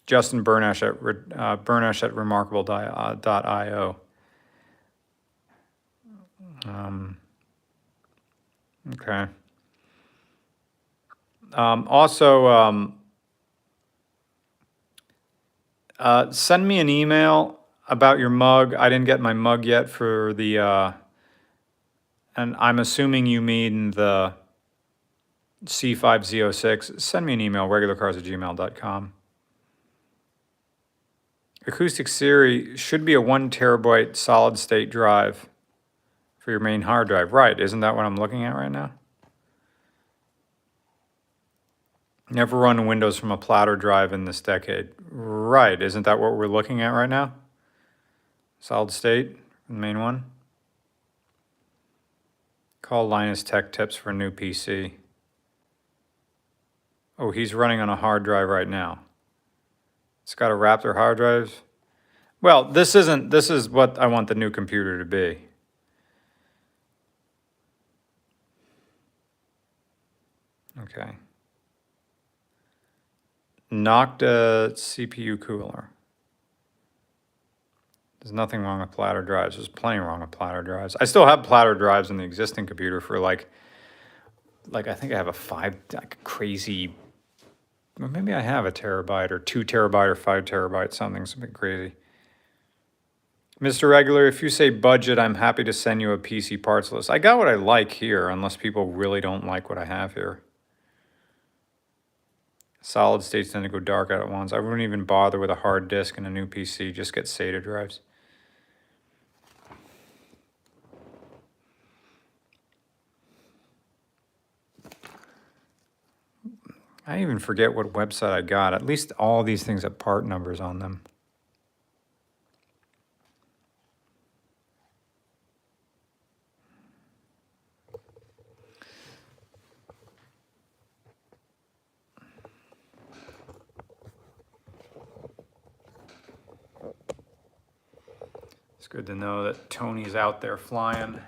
Justin Burnash at remarkable.io. Okay. Also, send me an email about your mug. I didn't get my mug yet for the... and I'm assuming you mean the C5Z06. Send me an email, regularcars@gmail.com. Acoustic Siri should be a 1 terabyte solid state drive for your main hard drive. Right, isn't that what I'm looking at right now? Never run Windows from a platter drive in this decade. Right, isn't that what we're looking at right now? Solid state, the main one. Call Linus Tech Tips for a new PC. Oh, he's running on a hard drive right now. It's got a Raptor hard drive. Well, this is what I want the new computer to be. Okay. Knocked a CPU cooler. There's nothing wrong with platter drives. There's plenty wrong with platter drives. I still have platter drives in the existing computer for like I think I have a crazy, well, maybe I have a terabyte or 2 terabyte or 5 terabyte, something crazy. Mr. Regular, if you say budget, I'm happy to send you a PC parts list. I got what I like here, unless people really don't like what I have here. Solid states tend to go dark out at once. I wouldn't even bother with a hard disk and a new PC. Just get SATA drives. I even forget what website I got. At least all these things have part numbers on them. It's good to know that Tony's out there flying.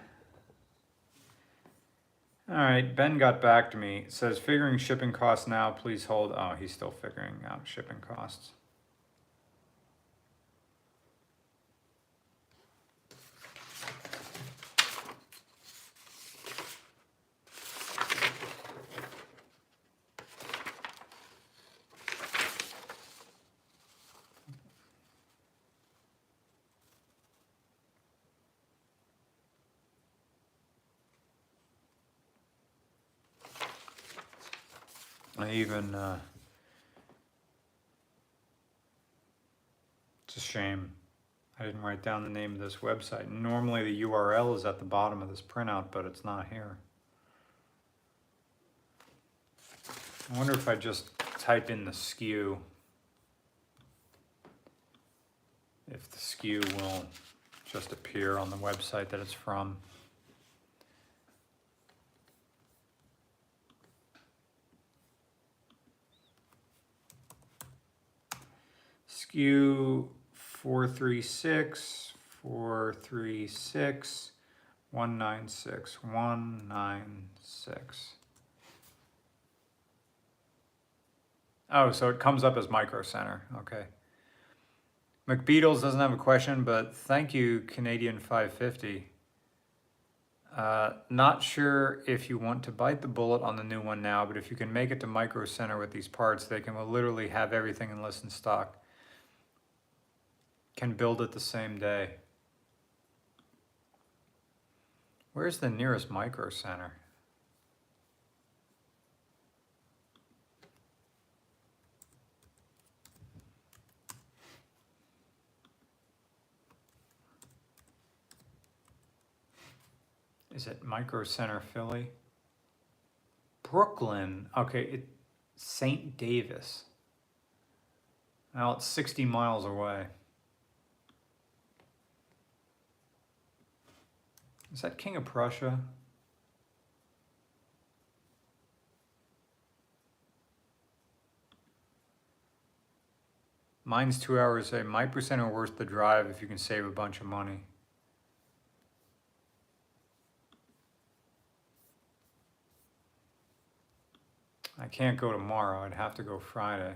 All right, Ben got back to me. It says, figuring shipping costs now, please hold. Oh, he's still figuring out shipping costs. I even, it's a shame I didn't write down the name of this website. Normally the URL is at the bottom of this printout, but it's not here. I wonder if I just type in the SKU, if the SKU will just appear on the website that it's from. SKU 436 196 196. Oh, so it comes up as Micro Center. Okay. McBeatles doesn't have a question, but thank you, Canadian 550. Not sure if you want to bite the bullet on the new one now, but if you can make it to Micro Center with these parts, they can literally have everything in list and stock. Can build it the same day. Where's the nearest Micro Center? Is it Micro Center Philly? Brooklyn. Okay, St. Davis. Well, it's 60 miles away. Is that King of Prussia? Mine's 2 hours a Micro Center worth the drive if you can save a bunch of money. I can't go tomorrow. I'd have to go Friday.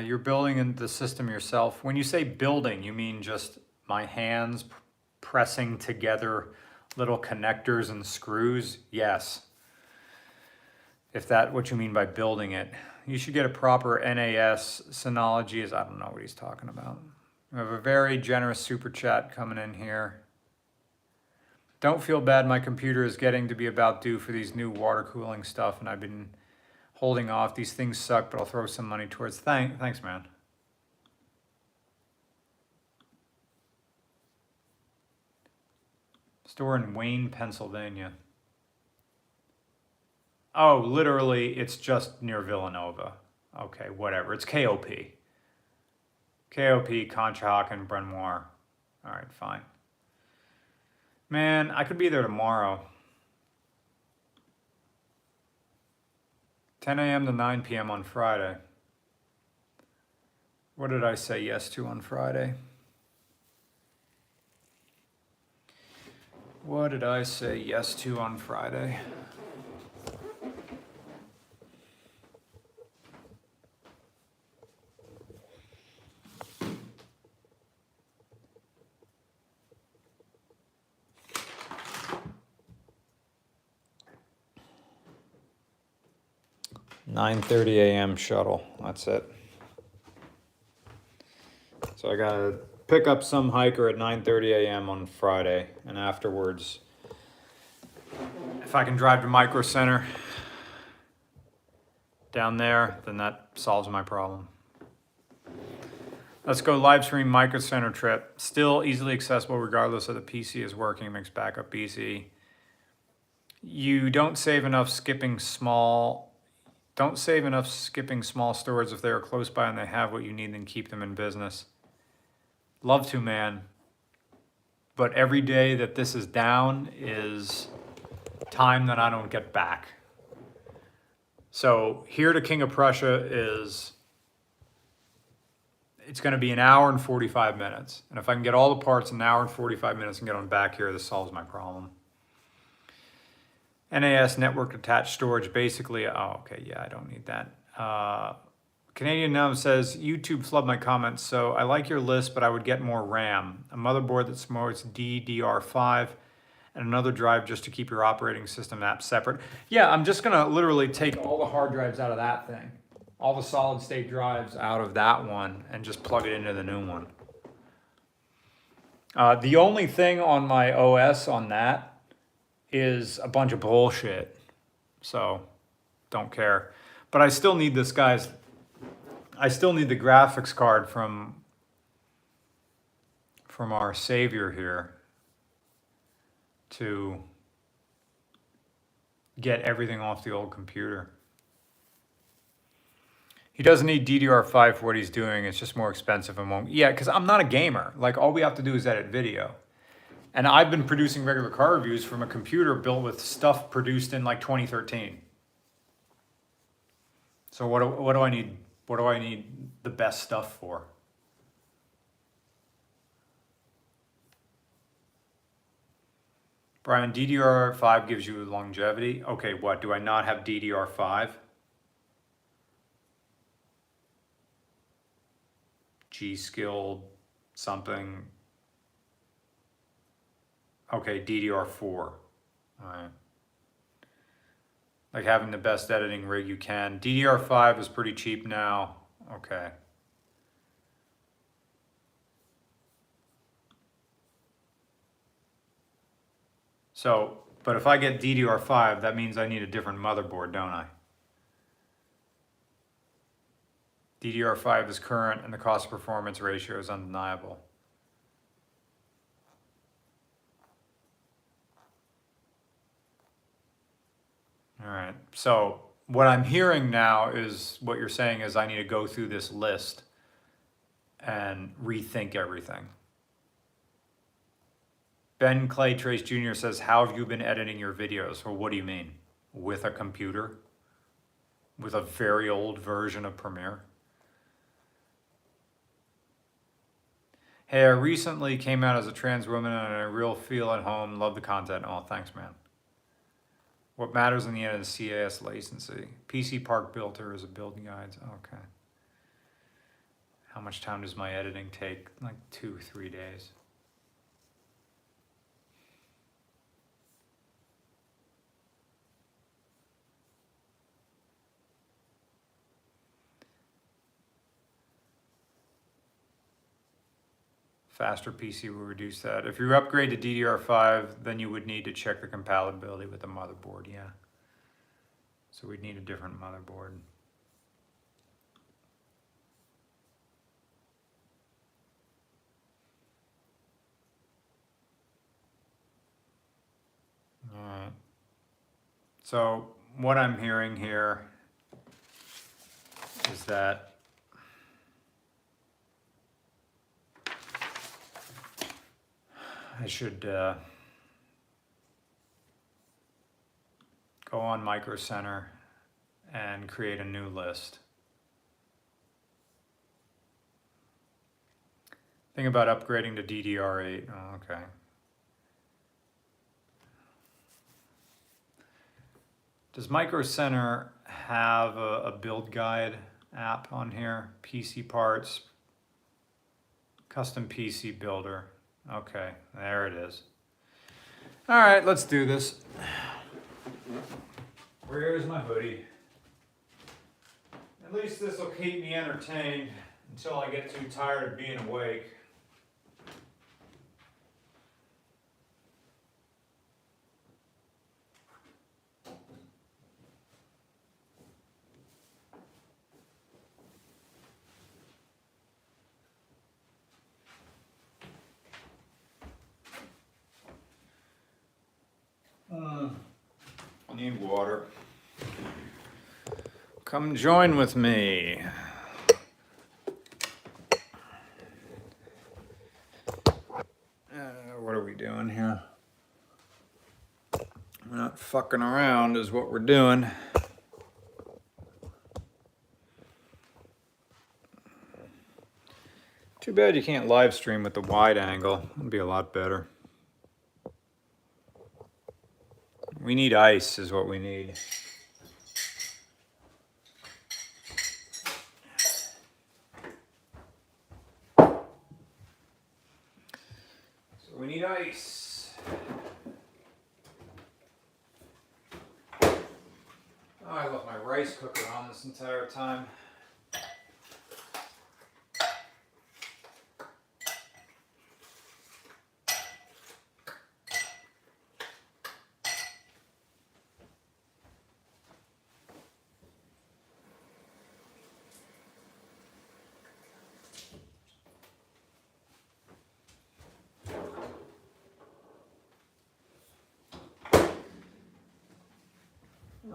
You're building in the system yourself. When you say building, you mean just my hands pressing together little connectors and screws? Yes. If that's what you mean by building it. You should get a proper NAS. Synology is, I don't know what he's talking about. We have a very generous super chat coming in here. Don't feel bad, my computer is getting to be about due for these new water cooling stuff, and I've been holding off. These things suck, but I'll throw some money towards. Thanks, man. Store in Wayne, Pennsylvania. Oh, literally, it's just near Villanova. Okay, whatever. It's KOP. KOP, Conshohocken, Bryn Mawr. All right, fine. Man, I could be there tomorrow. 10 a.m. to 9 p.m. on Friday. What did I say yes to on Friday? What did I say yes to on Friday? $9:30 a.m. shuttle. That's it. So I gotta pick up some hiker at 9:30 a.m. on Friday, and afterwards, if I can drive to Micro Center down there, then that solves my problem. Let's go live stream Micro Center trip. Still easily accessible regardless of the PC is working, makes backup PC. You don't save enough skipping small stores if they are close by and they have what you need, then keep them in business. Love to, man. But every day that this is down is time that I don't get back. So here to King of Prussia it's going to be an hour and 45 minutes. And if I can get all the parts in an hour and 45 minutes and get them back here, this solves my problem. NAS network attached storage, basically. Oh, okay, yeah, I don't need that. Canadian Numb says, YouTube flubbed my comments, so I like your list, but I would get more RAM. A motherboard that supports DDR5 and another drive just to keep your operating system apps separate. Yeah, I'm just gonna literally take all the hard drives out of that thing, all the solid state drives out of that one, and just plug it into the new one. The only thing on my OS on that is a bunch of bullshit, so don't care. But I still need this, guys. I still need the graphics card from our savior here to get everything off the old computer. He doesn't need DDR5 for what he's doing. It's just more expensive and won't. Yeah, because I'm not a gamer. Like, all we have to do is edit video. And I've been producing regular car reviews from a computer built with stuff produced in like 2013. So what do I need? What do I need the best stuff for? Brian, DDR5 gives you longevity. Okay, what? Do I not have DDR5? G-Skill something. Okay, DDR4. All right. Like having the best editing rig you can. DDR5 is pretty cheap now. Okay. So, but if I get DDR5, that means I need a different motherboard, don't I? DDR5 is current and the cost performance ratio is undeniable. All right, so what I'm hearing now is what you're saying is I need to go through this list and rethink everything. Ben Clay Trace Jr. says, how have you been editing your videos? Well, what do you mean? With a computer? With a very old version of Premiere? Hey, I recently came out as a trans woman and I real feel at home. Love the content. Oh, thanks, man. What matters in the end is CAS latency. PC Park Builder is a build guide. Okay. How much time does my editing take? Like 2 or 3 days. Faster PC will reduce that. If you upgrade to DDR5, then you would need to check the compatibility with the motherboard, yeah. So we'd need a different motherboard. So what I'm hearing here is that I should go on Micro Center and create a new list. Think about upgrading to DDR8. Oh, okay. Does Micro Center have a build guide app on here? PC parts, custom PC builder. Okay, there it is. All right, let's do this. Where's my hoodie? At least this will keep me entertained until I get too tired of being awake. I need water. Come join with me. What are we doing here? We're not fucking around is what we're doing. Too bad you can't live stream with the wide angle. It'd be a lot better. We need ice is what we need. So we need ice. Oh, I left my rice cooker on this entire time.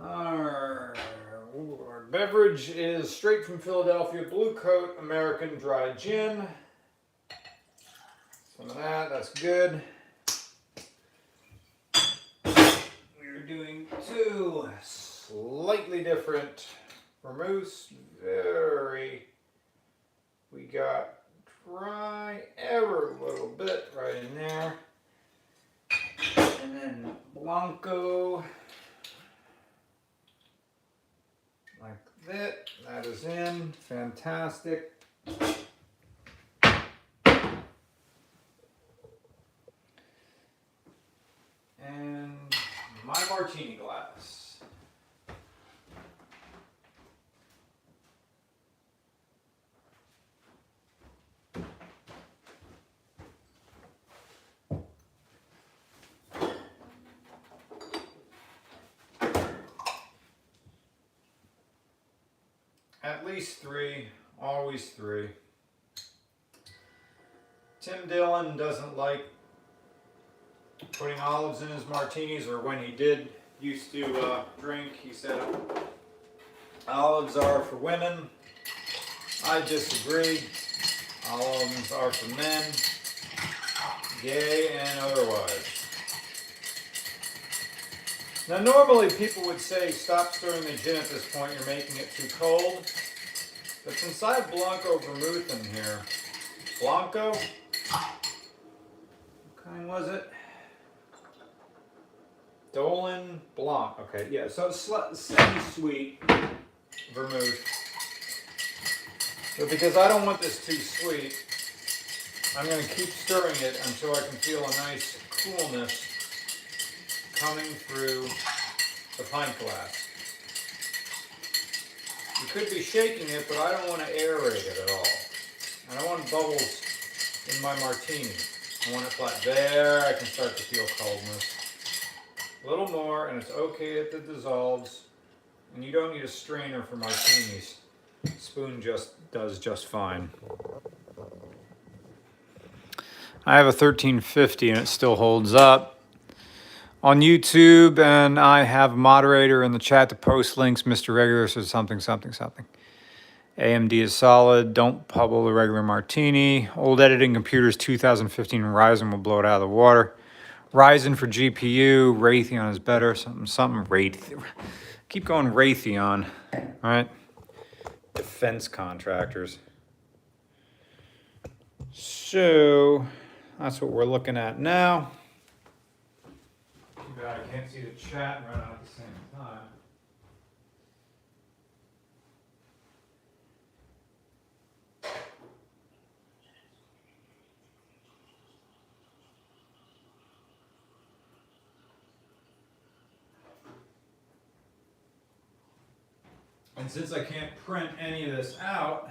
Our beverage is straight from Philadelphia, Blue Coat American Dry Gin. Some of that, that's good. We're doing two slightly different vermouths. We got dry ever a little bit right in there. And then Blanco. Like that, that is in, fantastic. And my martini glass. At least three, always three. Tim Dillon doesn't like putting olives in his martinis, or when he did used to drink, he said olives are for women. I disagree. Olives are for men, gay and otherwise. Now normally people would say stop stirring the gin at this point, you're making it too cold. But since I have Blanco vermouth in here, Blanco, what kind was it? Dolan Blanc, okay, yeah, so semi-sweet vermouth. But because I don't want this too sweet, I'm going to keep stirring it until I can feel a nice coolness coming through the pint glass. You could be shaking it, but I don't want to aerate it at all. I don't want bubbles in my martini. I want it flat. There, I can start to feel coldness. A little more, and it's okay if it dissolves. And you don't need a strainer for martinis. Spoon does just fine. I have a 1350 and it still holds up. on YouTube, and I have a moderator in the chat to post links. Mr. Regular says something, something, something. AMD is solid. Don't bubble the regular martini. Old editing computers 2015 Ryzen will blow it out of the water. Ryzen for GPU. Raytheon is better. Something Raytheon. Keep going Raytheon. All right. Defense contractors. So that's what we're looking at now. Too bad I can't see the chat and run out at the same time. And since I can't print any of this out,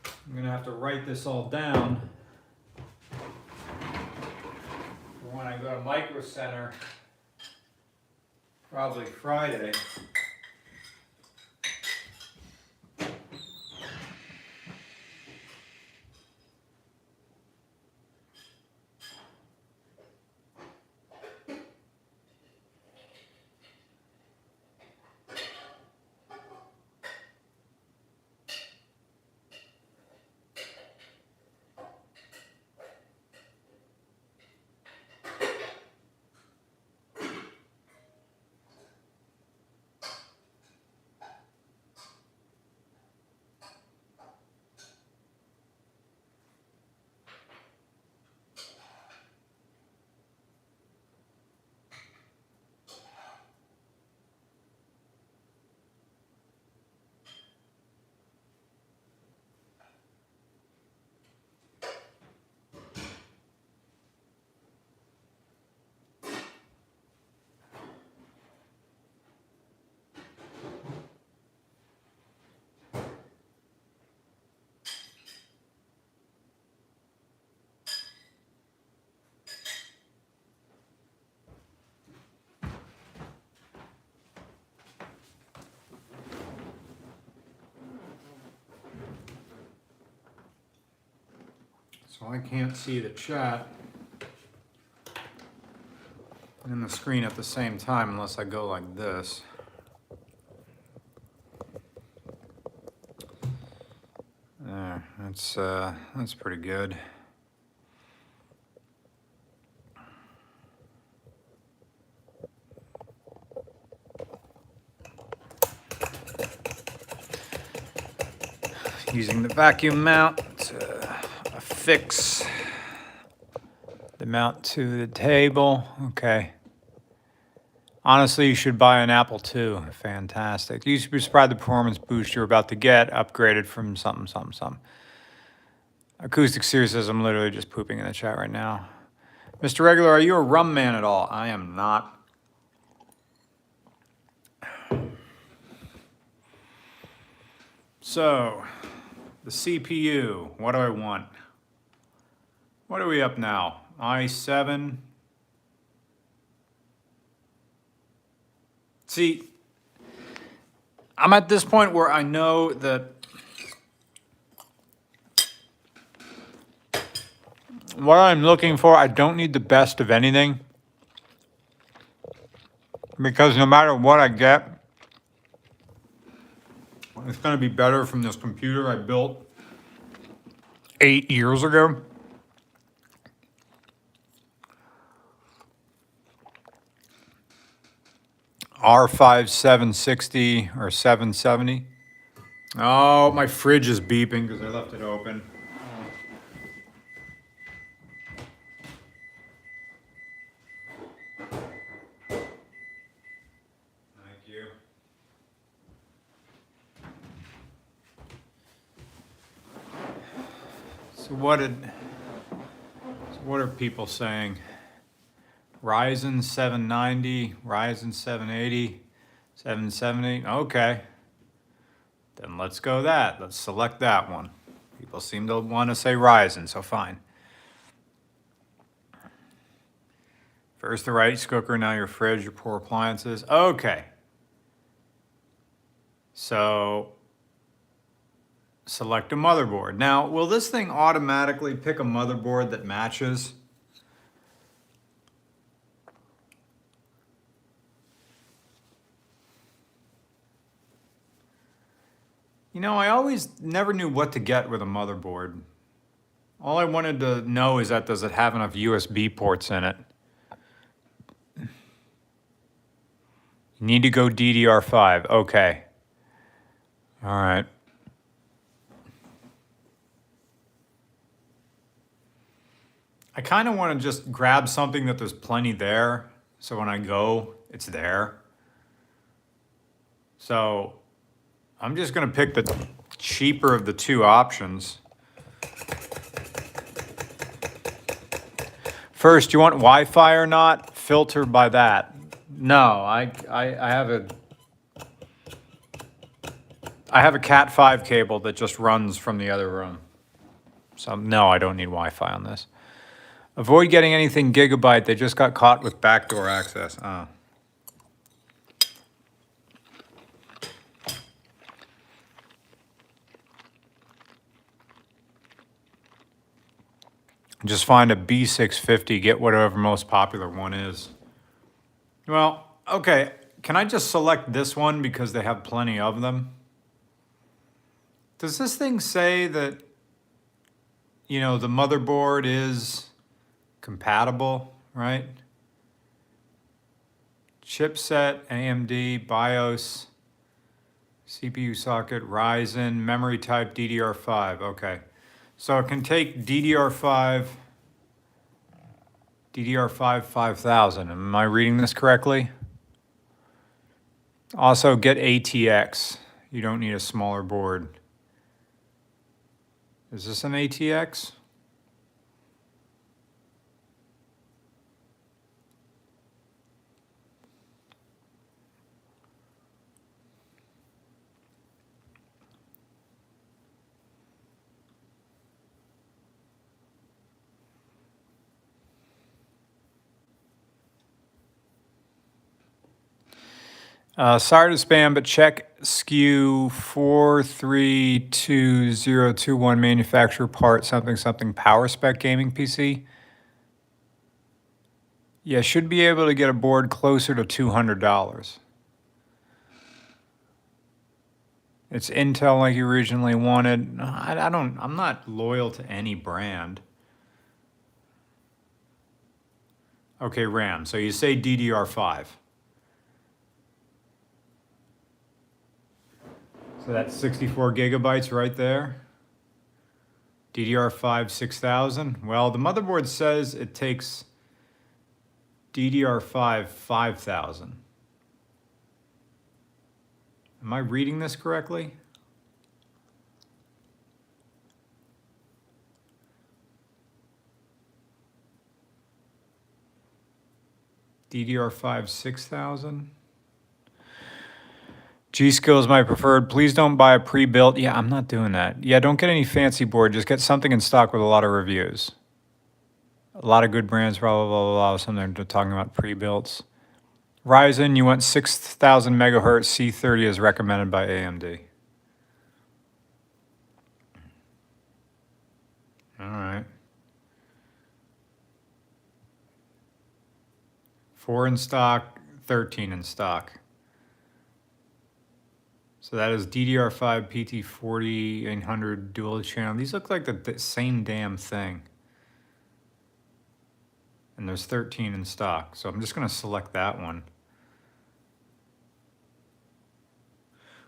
I'm gonna have to write this all down for when I go to Micro Center, probably Friday. So I can't see the chat and the screen at the same time unless I go like this. There, that's pretty good. Using the vacuum mount to affix the mount to the table. Okay. Honestly, you should buy an Apple II. Fantastic. You should be surprised the performance boost you're about to get upgraded from something, something, something. Acoustic Series says I'm literally just pooping in the chat right now. Mr. Regular, are you a rum man at all? I am not. So, the CPU, what do I want? What are we up now? i7. See, I'm at this point where I know that what I'm looking for, I don't need the best of anything. Because no matter what I get, it's going to be better from this computer I built 8 years ago. R5 760 or 770. Oh, my fridge is beeping because I left it open. Thank you. So what are people saying? Ryzen 790, Ryzen 780, 770. Okay. Then let's go that. Let's select that one. People seem to want to say Ryzen, so fine. First the rice cooker, now your fridge, your poor appliances. Okay. So select a motherboard. Now, will this thing automatically pick a motherboard that matches? You know, I always never knew what to get with a motherboard. All I wanted to know is that does it have enough USB ports in it? You need to go DDR5. Okay. All right. I kind of want to just grab something that there's plenty there, so when I go, it's there. So I'm just going to pick the cheaper of the two options. First, you want Wi-Fi or not? Filter by that. No, I have a Cat 5 cable that just runs from the other room. So no, I don't need Wi-Fi on this. Avoid getting anything gigabyte. They just got caught with backdoor access. Just find a B650, get whatever most popular one is. Well, okay, can I just select this one because they have plenty of them? Does this thing say that, you know, the motherboard is compatible, right? Chipset, AMD, BIOS, CPU socket, Ryzen, memory type DDR5, okay. So it can take DDR5 5000. Am I reading this correctly? Also get ATX. You don't need a smaller board. Is this an ATX? Sorry to spam, but check SKU 432021 manufacturer part something power spec gaming PC. Yeah, should be able to get a board closer to $200. It's Intel like you originally wanted. I'm not loyal to any brand. Okay, RAM. So you say DDR5. So that's 64 gigabytes right there. DDR5 6000. Well, the motherboard says it takes DDR5 5000. Am I reading this correctly? DDR5 6000. G-Skill is my preferred. Please don't buy a pre-built. Yeah, I'm not doing that. Yeah, don't get any fancy board. Just get something in stock with a lot of reviews. A lot of good brands, blah, blah, blah, blah. Something they're talking about pre-builts. Ryzen, you want 6000 megahertz C30 as recommended by AMD. All right. 4 in stock, 13 in stock. So that is DDR5 PT40 dual channel. These look like the same damn thing. And there's 13 in stock. So I'm just going to select that one.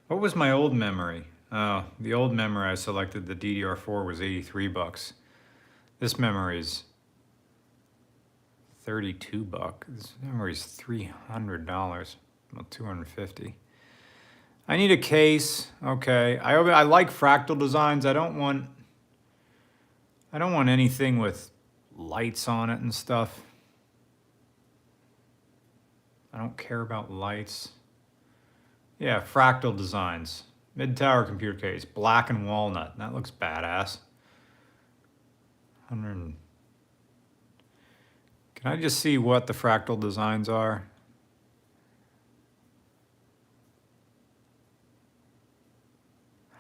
What was my old memory? Oh, the old memory I selected, the DDR4, was 83 bucks. This memory is 32 bucks. This memory is $300, about 250. I need a case. Okay. I like fractal designs. I don't want anything with lights on it and stuff. I don't care about lights. Yeah, fractal designs. Mid-tower computer case, black and walnut. That looks badass. 100. Can I just see what the fractal designs are?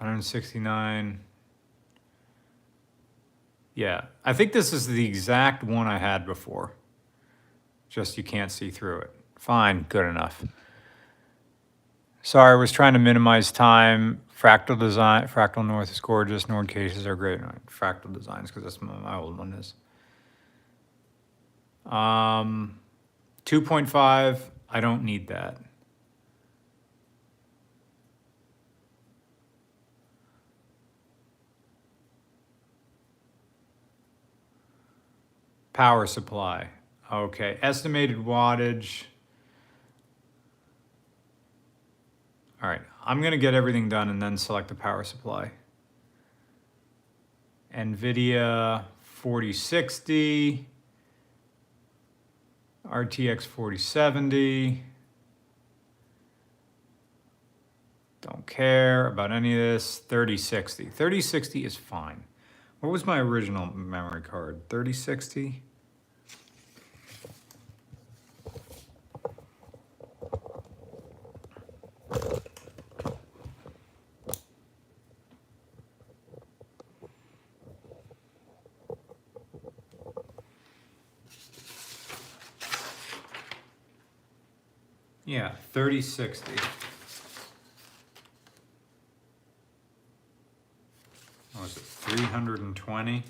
$169. Yeah, I think this is the exact one I had before. Just you can't see through it. Fine, good enough. Sorry, I was trying to minimize time. Fractal design, Fractal North is gorgeous. Nord cases are great. Fractal designs, because that's what my old one is. 2.5, I don't need that. Power supply. Okay, estimated wattage. All right, I'm gonna get everything done and then select the power supply. NVIDIA 4060, RTX 4070. Don't care about any of this. 3060. 3060 is fine. What was my original memory card? 3060? Yeah, 3060. What was it, 320?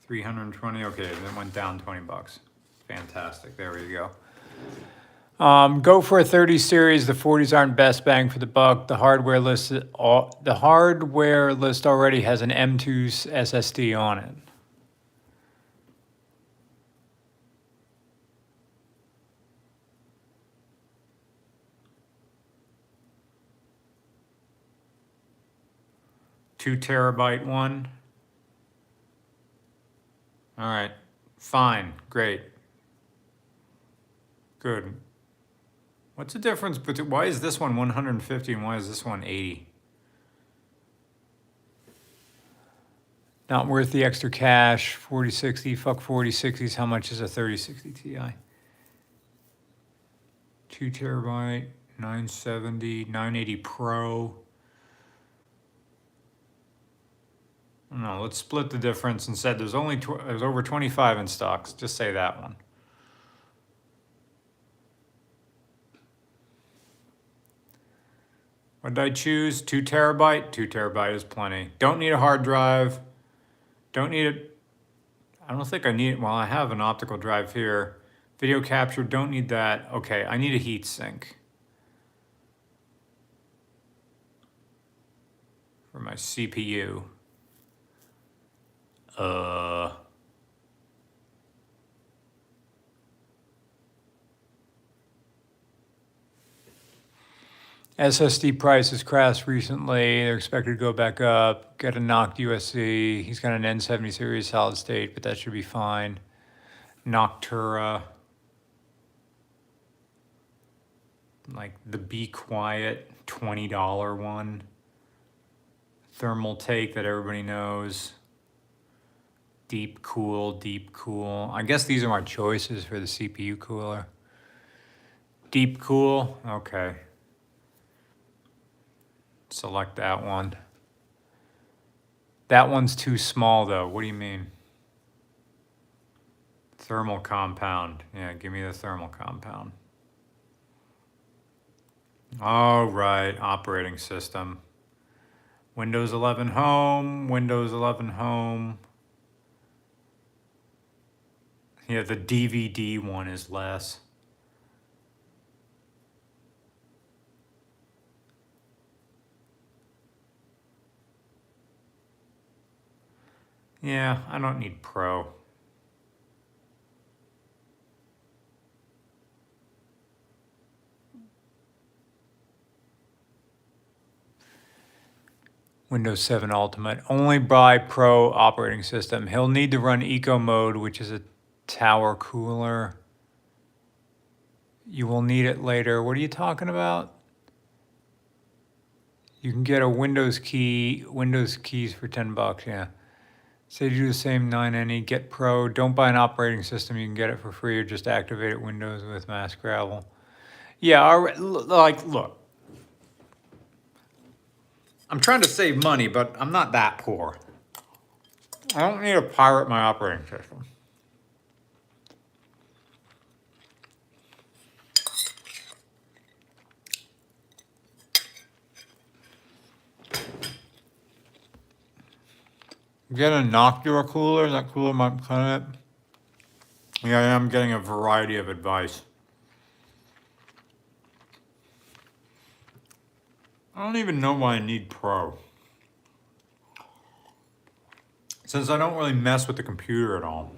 320, okay, that went down 20 bucks. Fantastic, there we go. Go for a 30 series. The 40s aren't best bang for the buck. The hardware list already has an M2 SSD on it. Two terabyte one. All right, fine, great. Good. What's the difference between, why is this one 150 and why is this one 80? Not worth the extra cash. 4060, fuck 4060s. How much is a 3060 Ti? 2 terabyte, 970, 980 Pro. No, let's split the difference and said there's only there's over 25 in stocks. Just say that one. What did I choose? 2 terabyte? 2 terabyte is plenty. Don't need a hard drive. Don't need it. I don't think I need it. Well, I have an optical drive here. Video capture, don't need that. Okay, I need a heat sink for my CPU. SSD prices crashed recently. They're expected to go back up. Get a knocked USC. He's got an N70 series solid state, but that should be fine. Noctura. Like the Be Quiet $20 one. Thermal take that everybody knows. Deep cool, deep cool. I guess these are my choices for the CPU cooler. Deep cool, okay. Select that one. That one's too small though. What do you mean? Thermal compound. Yeah, give me the thermal compound. All right, operating system. Windows 11 Home, Windows 11 Home. Yeah, the DVD one is less. Yeah, I don't need Pro. Windows 7 Ultimate. Only buy Pro operating system. He'll need to run Eco Mode, which is a tower cooler. You will need it later. What are you talking about? You can get a Windows keys for 10 bucks, yeah. Say you do the same 9NE, get Pro. Don't buy an operating system. You can get it for free or just activate it Windows with Mass Gravel. Yeah, look. I'm trying to save money, but I'm not that poor. I don't need to pirate my operating system. Get a Noctua cooler. That cooler might cut it. Yeah, I am getting a variety of advice. I don't even know why I need Pro. Since I don't really mess with the computer at all.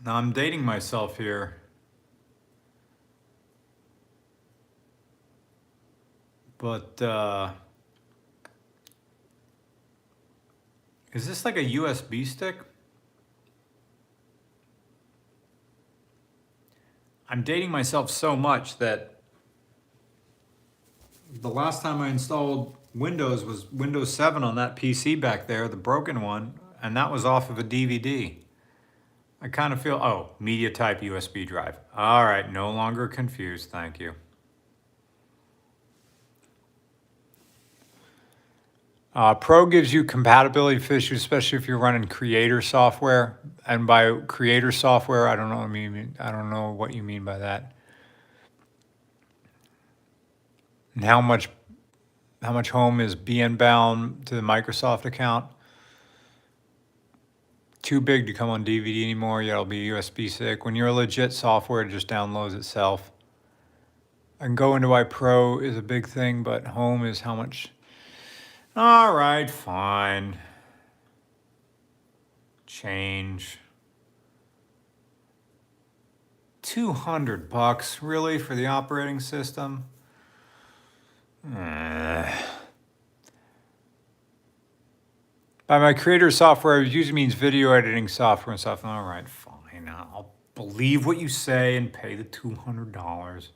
Now I'm dating myself here. But, is this like a USB stick? I'm dating myself so much that the last time I installed Windows was Windows 7 on that PC back there, the broken one, and that was off of a DVD. I kind of feel, oh, media type USB drive. All right, no longer confused, thank you. Pro gives you compatibility for issues, especially if you're running creator software. And by creator software, I don't know what you mean by that. And how much home is being bound to the Microsoft account? Too big to come on DVD anymore. Yeah, it'll be USB stick. When you're a legit software, it just downloads itself. I can go into why Pro is a big thing, but home is how much. All right, fine. Change. $200, really, for the operating system? By my creator software, it usually means video editing software and stuff. All right, fine. I'll believe what you say and pay the $200.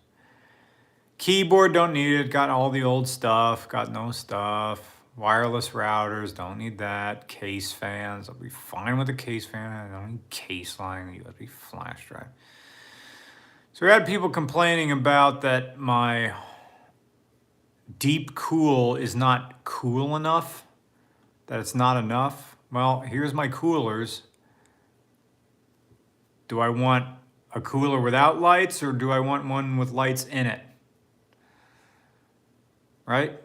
Keyboard, don't need it. Got all the old stuff. Got no stuff. Wireless routers, don't need that. Case fans, I'll be fine with a case fan. I don't need case line, USB flash drive. So we had people complaining about that my deep cool is not cool enough, that it's not enough. Well, here's my coolers. Do I want a cooler without lights or do I want one with lights in it? Right?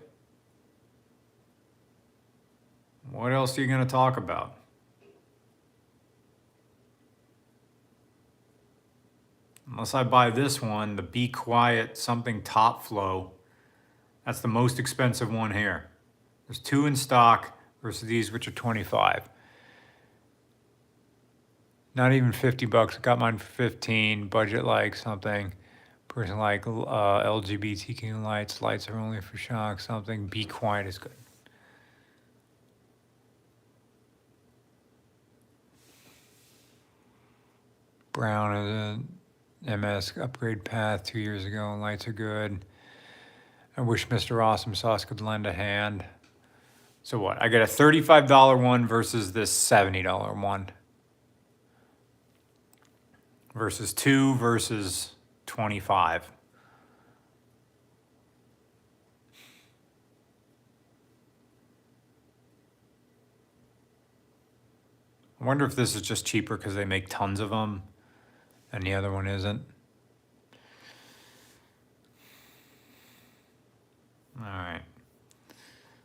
What else are you going to talk about? Unless I buy this one, the Be Quiet something top flow. That's the most expensive one here. There's 2 in stock versus these, which are 25. Not even 50 bucks. I got mine for 15. Budget like something. Person like LGBTQ lights. Lights are only for shock. Something. Be Quiet is good. Brown is a MS upgrade path 2 years ago. Lights are good. I wish Mr. Awesome Sauce could lend a hand. So what? I get a $35 one versus this $70 one. Versus 2 versus 25. I wonder if this is just cheaper because they make tons of them and the other one isn't. All right.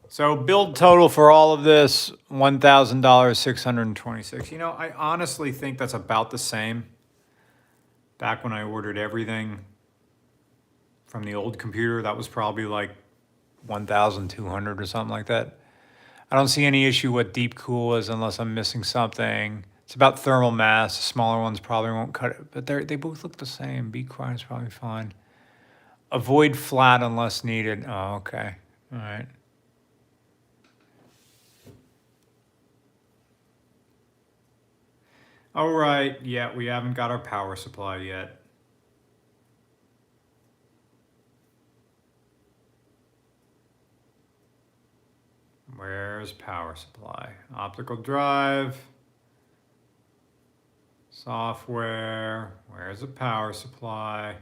So build total for all of this, $1,000, $626. You know, I honestly think that's about the same. Back when I ordered everything from the old computer, that was probably like 1,200 or something like that. I don't see any issue what deep cool is unless I'm missing something. It's about thermal mass. The smaller ones probably won't cut it, but they both look the same. Be Quiet is probably fine. Avoid flat unless needed. Oh, okay. All right. All right. Yeah, we haven't got our power supply yet. Where's power supply? Optical drive. Software. Where's the power supply?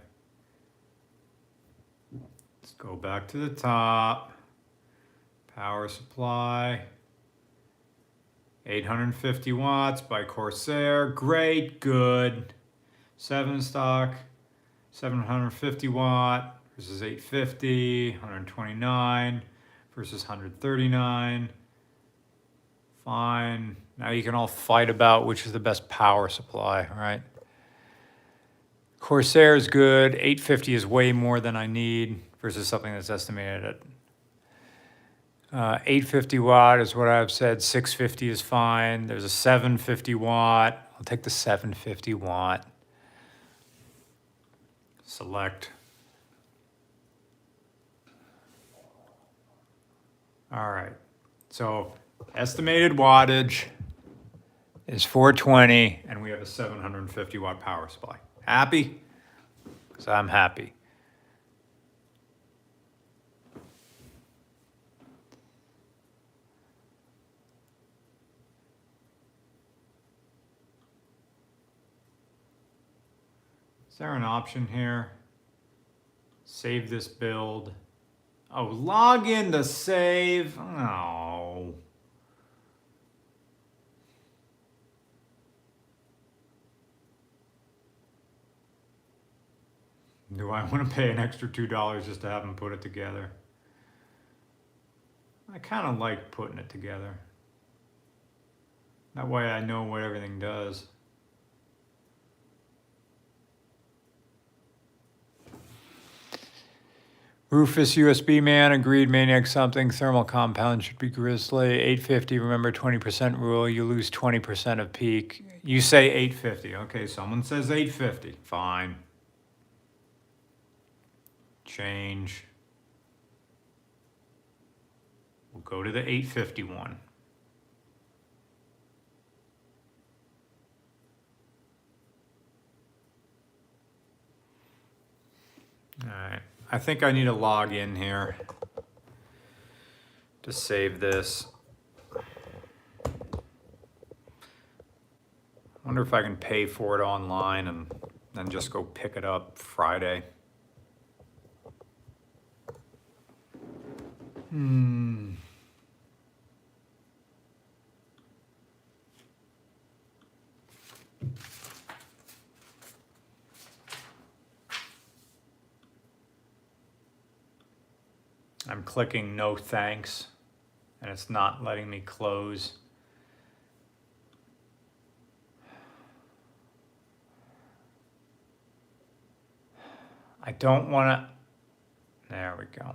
Let's go back to the top. Power supply. 850 watts by Corsair. Great, good. 7 stock, 750 watt versus 850, 129 versus 139. Fine. Now you can all fight about which is the best power supply, right? Corsair is good. 850 is way more than I need versus something that's estimated at 850 watt is what I've said. 650 is fine. There's a 750 watt. I'll take the 750 watt. Select. All right. So estimated wattage is 420, and we have a 750 watt power supply. Happy? Because I'm happy. Is there an option here? Save this build. Oh, log in to save. Oh. Do I want to pay an extra $2 just to have them put it together? I kind of like putting it together. That way I know what everything does. Rufus USB man agreed. Maniac something. Thermal compound should be Grizzly. 850. Remember 20% rule. You lose 20% of peak. You say 850. Okay, someone says 850. Fine. Change. We'll go to the 851. All right. I think I need to log in here to save this. I wonder if I can pay for it online and then just go pick it up Friday. I'm clicking no thanks, and it's not letting me close. I don't want to. There we go.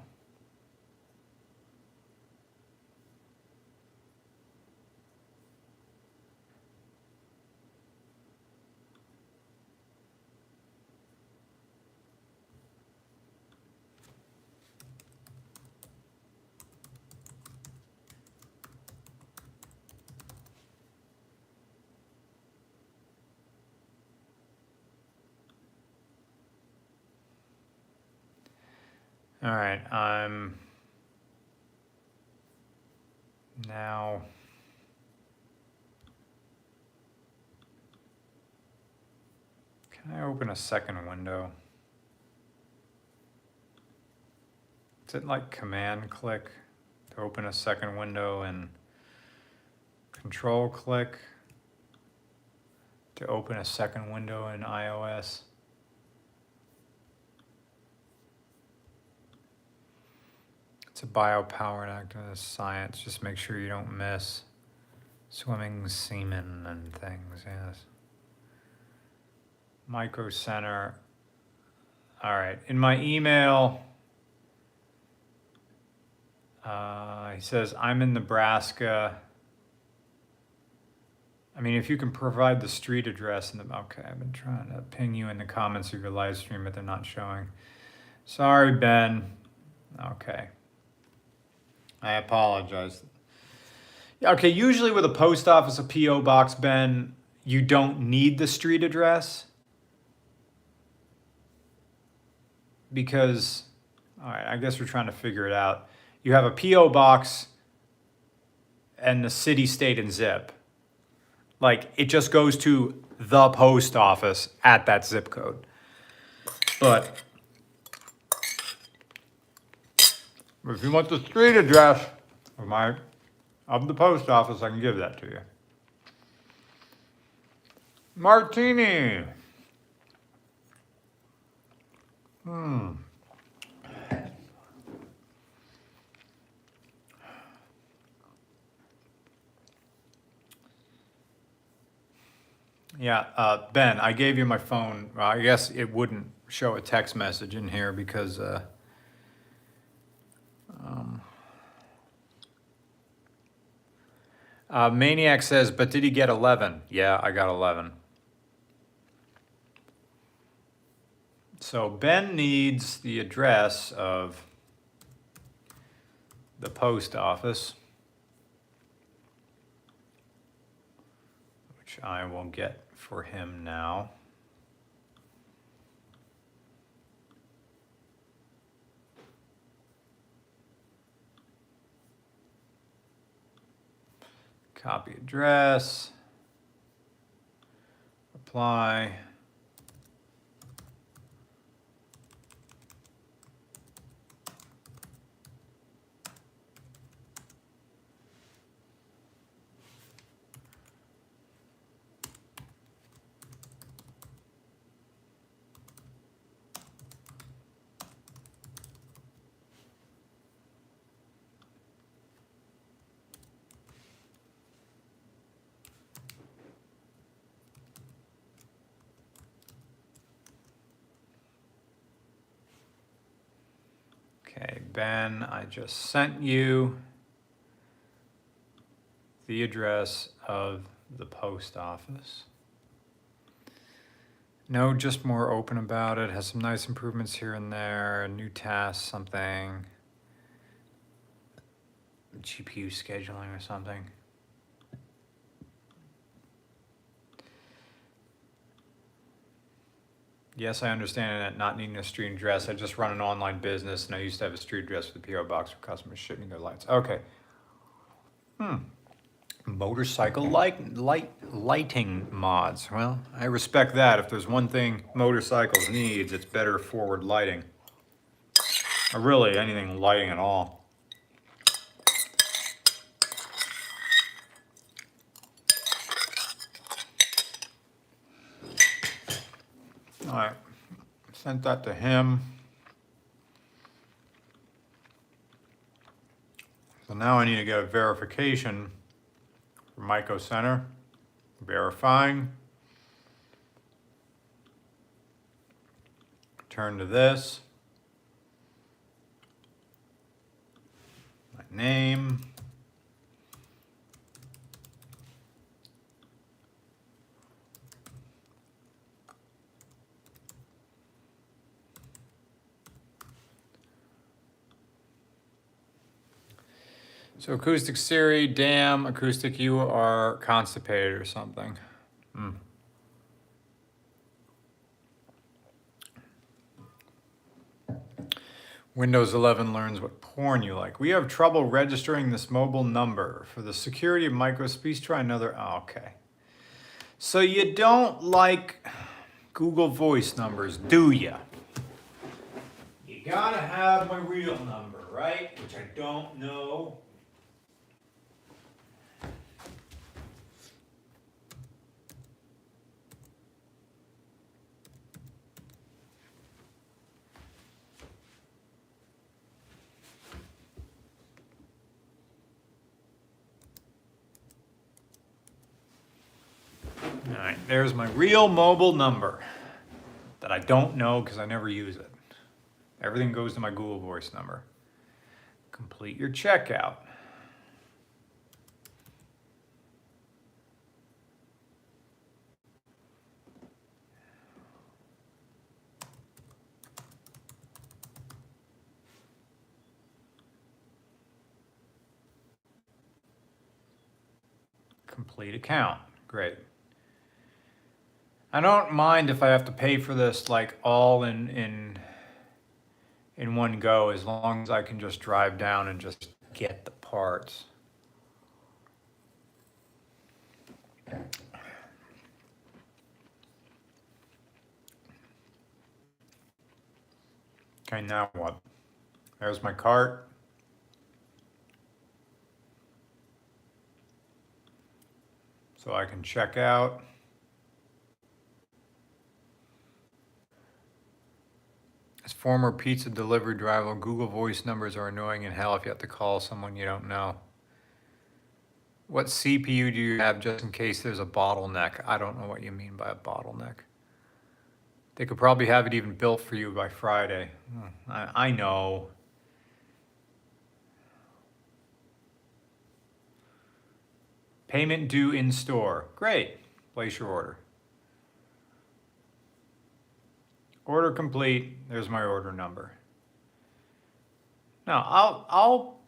All right, I'm now can I open a second window? Is it like command click to open a second window and control click to open a second window in iOS? It's a biopowered activist science. Just make sure you don't miss swimming semen and things, yes. Micro Center. All right, in my email, he says, I'm in Nebraska. I mean, if you can provide the street address in the, okay, I've been trying to ping you in the comments of your live stream, but they're not showing. Sorry, Ben. Okay. I apologize. Okay, usually with a post office, a P.O. box, Ben, you don't need the street address. Because, all right, I guess we're trying to figure it out. You have a P.O. box and the city, state, and zip. Like, it just goes to the post office at that zip code. But if you want the street address of the post office, I can give that to you. Martini. Yeah, Ben, I gave you my phone. I guess it wouldn't show a text message in here because Maniac says, but did he get 11? Yeah, I got 11. So Ben needs the address of the post office, which I will get for him now. Copy address, apply. Okay, Ben, I just sent you the address of the post office. No, just more open about it. Has some nice improvements here and there. A new task, something. GPU scheduling or something. Yes, I understand it not needing a street address. I just run an online business and I used to have a street address for the PO box for customers shipping their lights. Okay. Motorcycle lighting mods. Well, I respect that. If there's one thing motorcycles needs, it's better forward lighting. Or really anything lighting at all. All right, sent that to him. So now I need to get a verification from Myco Center. Verifying. Turn to this. My name. So acoustic Siri, damn, acoustic, you are constipated or something. Windows 11 learns what porn you like. We have trouble registering this mobile number. For the security of Myco, please try another. Oh, okay. So you don't like Google Voice numbers, do ya? You gotta have my real number, right? Which I don't know. All right, there's my real mobile number that I don't know because I never use it. Everything goes to my Google Voice number. Complete your checkout. Complete account. Great. I don't mind if I have to pay for this like all in one go, as long as I can just drive down and just get the parts. Okay, now what? There's my cart. So I can check out. As former pizza delivery driver, Google Voice numbers are annoying in hell if you have to call someone you don't know. What CPU do you have just in case there's a bottleneck? I don't know what you mean by a bottleneck. They could probably have it even built for you by Friday. I know. Payment due in store. Great. Place your order. Order complete. There's my order number. Now I'll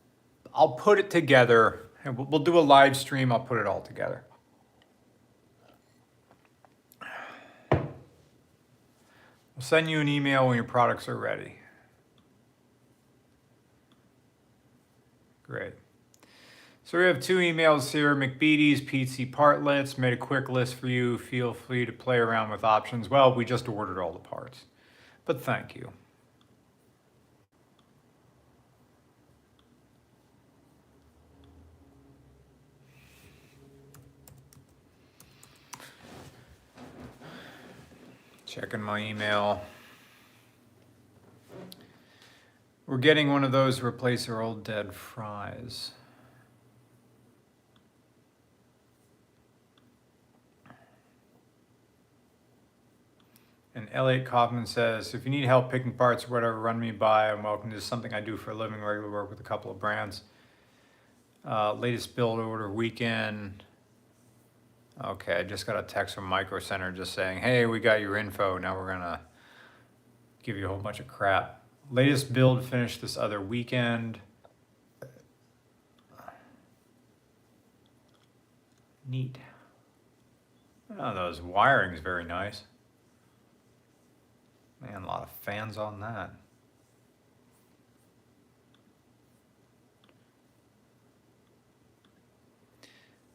put it together. And we'll do a live stream. I'll put it all together. We'll send you an email when your products are ready. Great. So we have 2 emails here. McBeaty's PC partlets. Made a quick list for you. Feel free to play around with options. Well, we just ordered all the parts. But thank you. Checking my email. We're getting one of those to replace our old dead fries. And Elliot Kaufman says, if you need help picking parts or whatever, run me by. I'm welcome. This is something I do for a living, regular work with a couple of brands. Latest build order weekend. Okay, I just got a text from Micro Center just saying, hey, we got your info. Now we're gonna give you a whole bunch of crap. Latest build finished this other weekend. Neat. Oh, those wiring's very nice. Man, a lot of fans on that.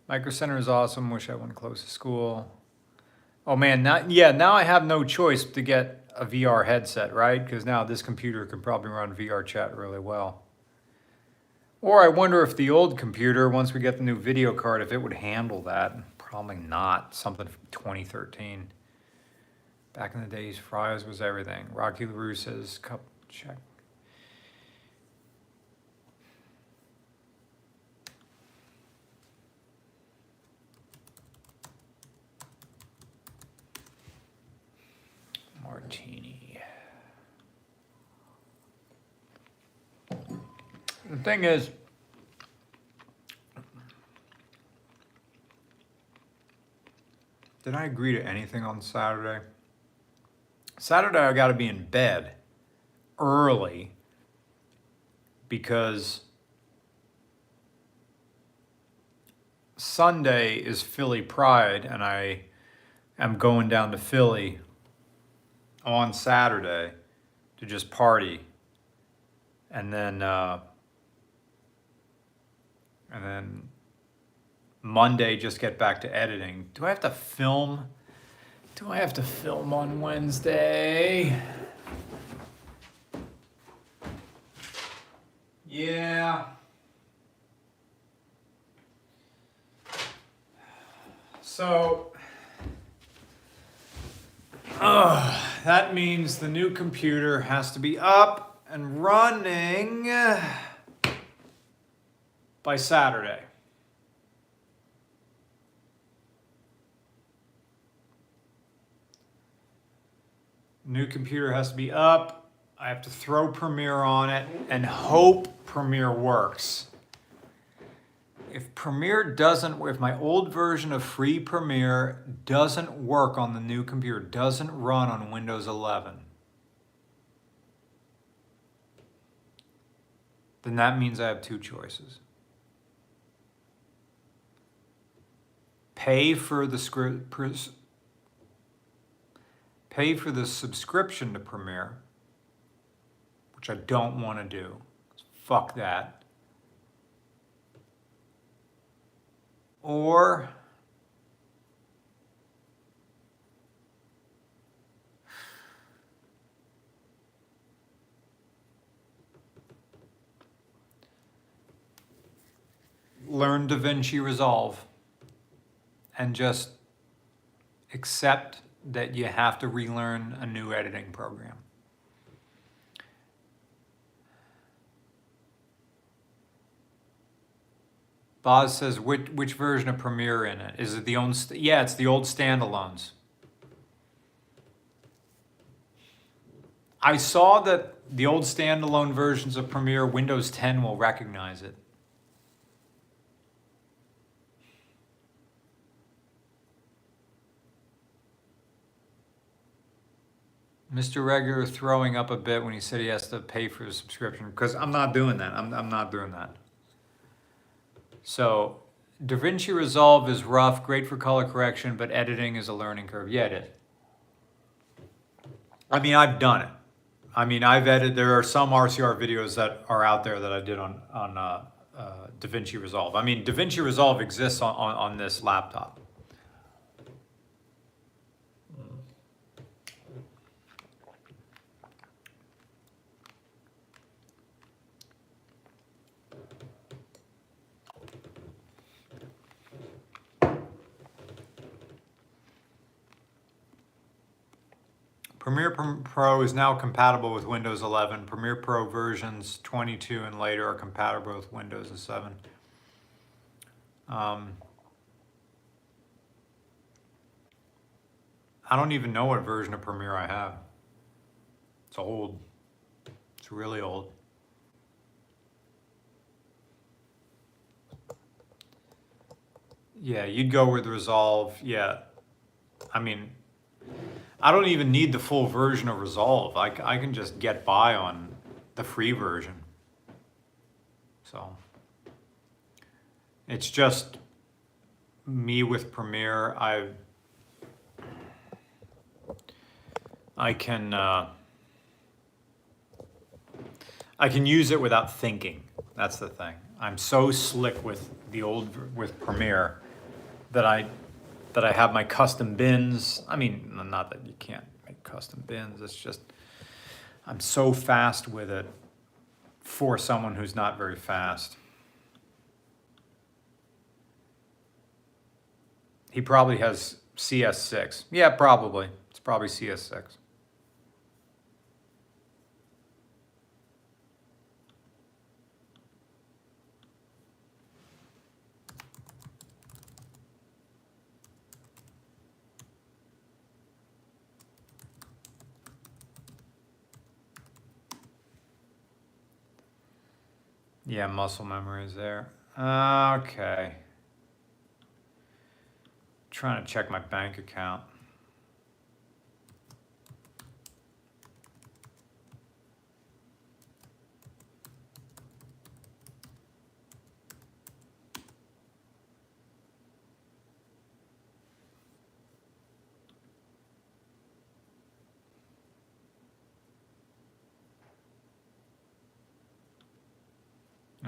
Micro Center is awesome. Wish I went close to school. Oh man, now I have no choice to get a VR headset, right? Because now this computer can probably run VR chat really well. Or I wonder if the old computer, once we get the new video card, if it would handle that. Probably not. Something from 2013. Back in the days, fries was everything. Rocky LaRue says, cup check. Martini. The thing is, did I agree to anything on Saturday? Saturday I got to be in bed early because Sunday is Philly Pride and I am going down to Philly on Saturday to just party, and then Monday just get back to editing. Do I have to film? Do I have to film on Wednesday? Yeah. So that means the new computer has to be up and running by Saturday. New computer has to be up. I have to throw Premiere on it and hope Premiere works. If Premiere doesn't, if my old version of free Premiere doesn't work on the new computer, doesn't run on Windows 11, then that means I have 2 choices. Pay for the subscription to Premiere, which I don't want to do. Fuck that. Or learn DaVinci Resolve and just accept that you have to relearn a new editing program. Boz says, which version of Premiere in it? Is it the old? Yeah, it's the old standalones. I saw that the old standalone versions of Premiere, Windows 10 will recognize it. Mr. Regular throwing up a bit when he said he has to pay for the subscription, because I'm not doing that. I'm not doing that. So, DaVinci Resolve is rough, great for color correction, but editing is a learning curve. Yeah, it is. I mean, I've done it. I mean, I've edited. There are some RCR videos that are out there that I did on DaVinci Resolve. I mean, DaVinci Resolve exists on this laptop. Premiere Pro is now compatible with Windows 11. Premiere Pro versions 22 and later are compatible with Windows 7. I don't even know what version of Premiere I have. It's old. It's really old. Yeah, you'd go with Resolve. Yeah. I mean, I don't even need the full version of Resolve. I can just get by on the free version. So it's just me with Premiere. I can use it without thinking. That's the thing. I'm so slick with Premiere that I have my custom bins. I mean, not that you can't make custom bins. It's just I'm so fast with it for someone who's not very fast. He probably has CS6. Yeah, probably. It's probably CS6. Yeah, muscle memory is there. Okay. Trying to check my bank account.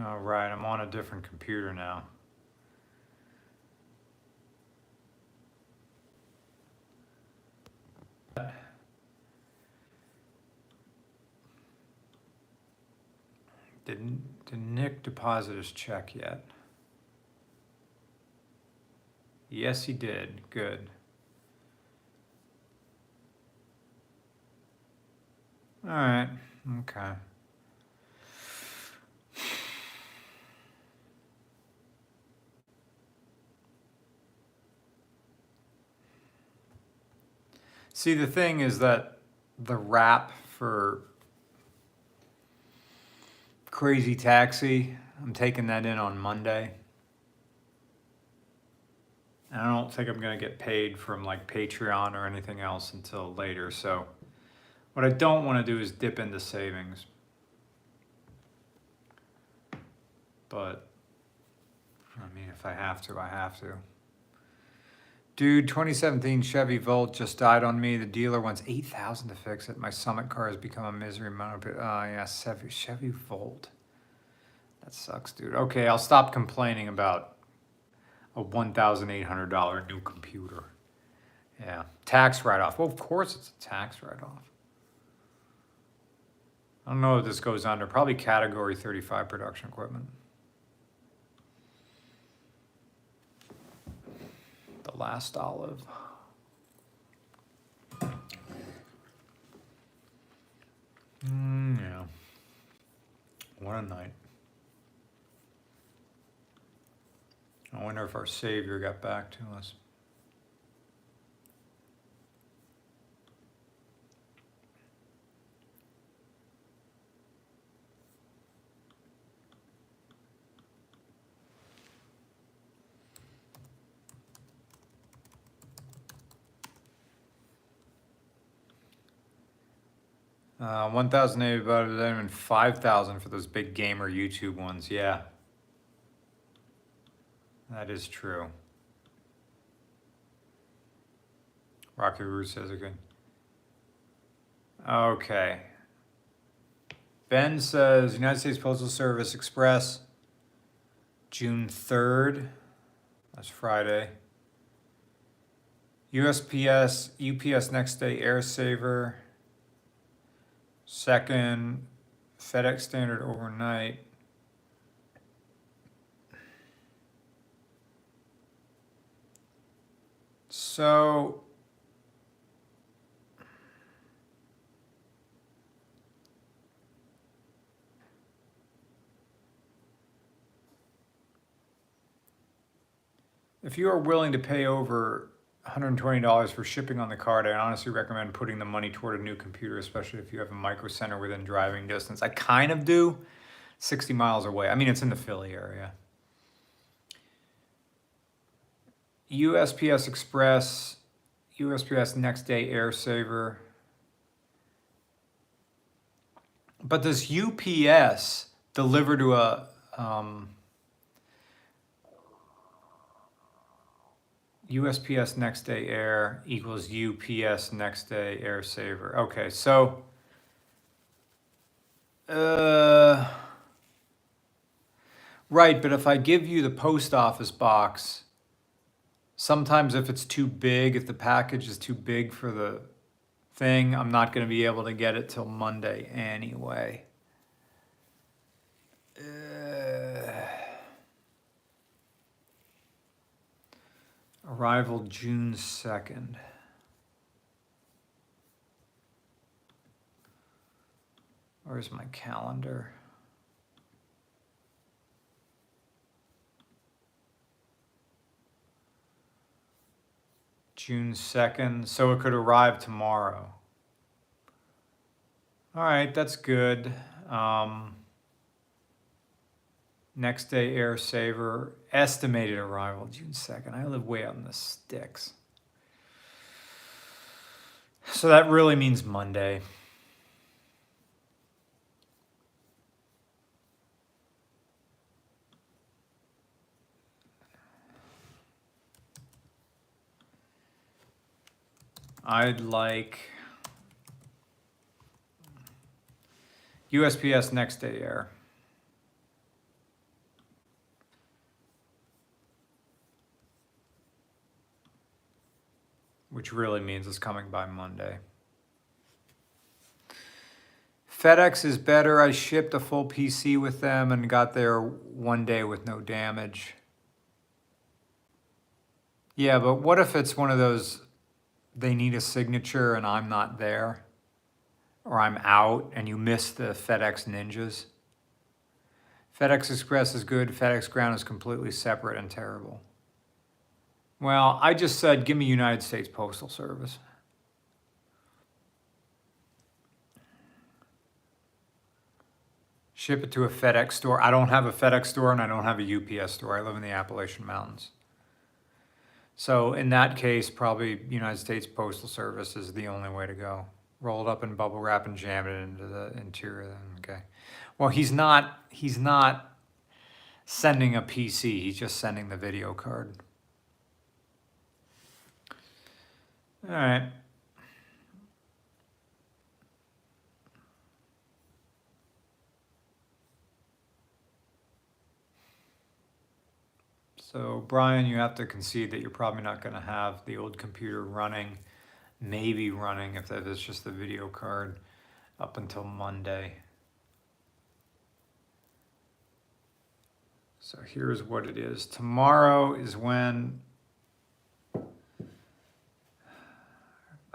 All right, I'm on a different computer now. Did Nick deposit his check yet? Yes, he did. Good. All right. Okay. See, the thing is that the wrap for Crazy Taxi, I'm taking that in on Monday. And I don't think I'm going to get paid from like Patreon or anything else until later. So what I don't want to do is dip into savings. But I mean, if I have to, I have to. Dude, 2017 Chevy Volt just died on me. The dealer wants $8,000 to fix it. My Summit car has become a misery. Yeah, Chevy Volt. That sucks, dude. Okay, I'll stop complaining about a $1,800 new computer. Yeah, tax write-off. Well, of course it's a tax write-off. I don't know if this goes under. Probably category 35 production equipment. The Last Olive. Yeah. What a night. I wonder if our savior got back to us. $1,080 better than 5,000 for those big gamer YouTube ones. Yeah, that is true. Rocky Root says it good. Okay. Ben says United States Postal Service Express, June 3rd. That's Friday. USPS, UPS Next Day Air Saver. 2nd, FedEx Standard overnight. So if you are willing to pay over $120 for shipping on the card, I honestly recommend putting the money toward a new computer, especially if you have a micro center within driving distance. I kind of do, 60 miles away. I mean, it's in the Philly area. USPS Express, USPS Next Day Air Saver. But does UPS deliver to a USPS Next Day Air equals UPS Next Day Air Saver? Okay, so right, but if I give you the post office box, sometimes if it's too big, if the package is too big for the thing, I'm not going to be able to get it till Monday anyway. Arrival June 2nd. Where's my calendar? June 2nd, so it could arrive tomorrow. All right, that's good. Next Day Air Saver, estimated arrival June 2nd. I live way out in the sticks. So that really means Monday. I'd like USPS Next Day Air. Which really means it's coming by Monday. FedEx is better. I shipped a full PC with them and got there one day with no damage. Yeah, but what if it's one of those, they need a signature and I'm not there? Or I'm out and you miss the FedEx ninjas? FedEx Express is good. FedEx Ground is completely separate and terrible. Well, I just said, give me United States Postal Service. Ship it to a FedEx store. I don't have a FedEx store and I don't have a UPS store. I live in the Appalachian Mountains. So in that case, probably United States Postal Service is the only way to go. Roll it up in bubble wrap and jam it into the interior. Okay. Well, he's not sending a PC. He's just sending the video card. All right. So Brian, you have to concede that you're probably not going to have the old computer running, maybe running if that is just the video card, up until Monday. So here's what it is. Tomorrow is when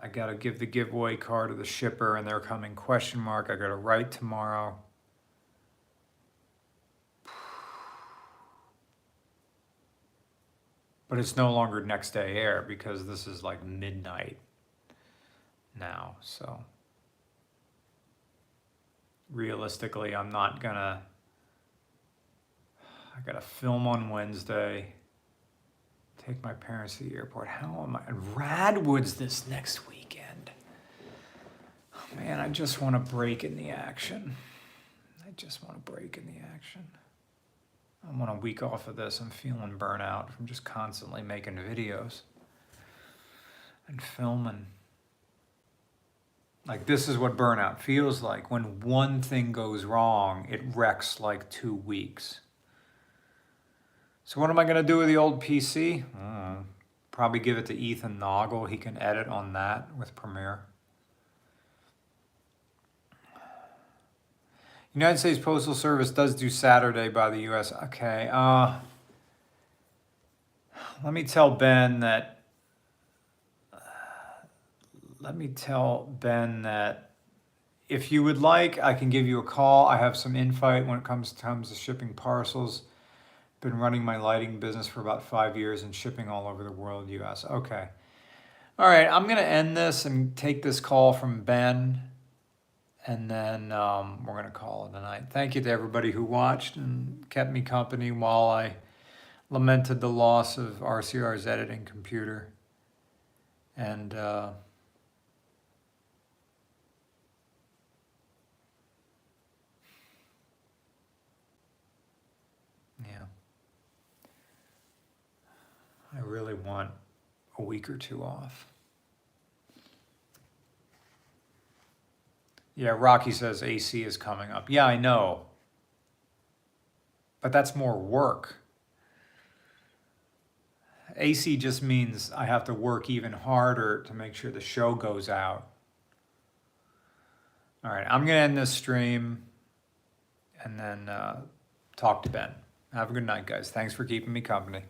I got to give the giveaway card to the shipper and they're coming ? I got to write tomorrow. But it's no longer next day air because this is like midnight now. So realistically, I gotta film on Wednesday, take my parents to the airport. How am I? Radwoods this next weekend. Oh, man, I just want to break in the action. I'm on a week off of this. I'm feeling burnout from just constantly making videos and filming. Like, this is what burnout feels like. When one thing goes wrong, it wrecks like 2 weeks. So what am I going to do with the old PC? Probably give it to Ethan Noggle. He can edit on that with Premiere. United States Postal Service does do Saturday by the U.S. Okay. Let me tell Ben that if you would like, I can give you a call. I have some insight when it comes to shipping parcels. Been running my lighting business for about 5 years and shipping all over the world, U.S. Okay. All right, I'm going to end this and take this call from Ben, and then we're going to call it a night. Thank you to everybody who watched and kept me company while I lamented the loss of RCR's editing computer. And yeah, I really want a week or two off. Yeah, Rocky says AC is coming up. Yeah, I know. But that's more work. AC just means I have to work even harder to make sure the show goes out. All right, I'm going to end this stream and then talk to Ben. Have a good night, guys. Thanks for keeping me company.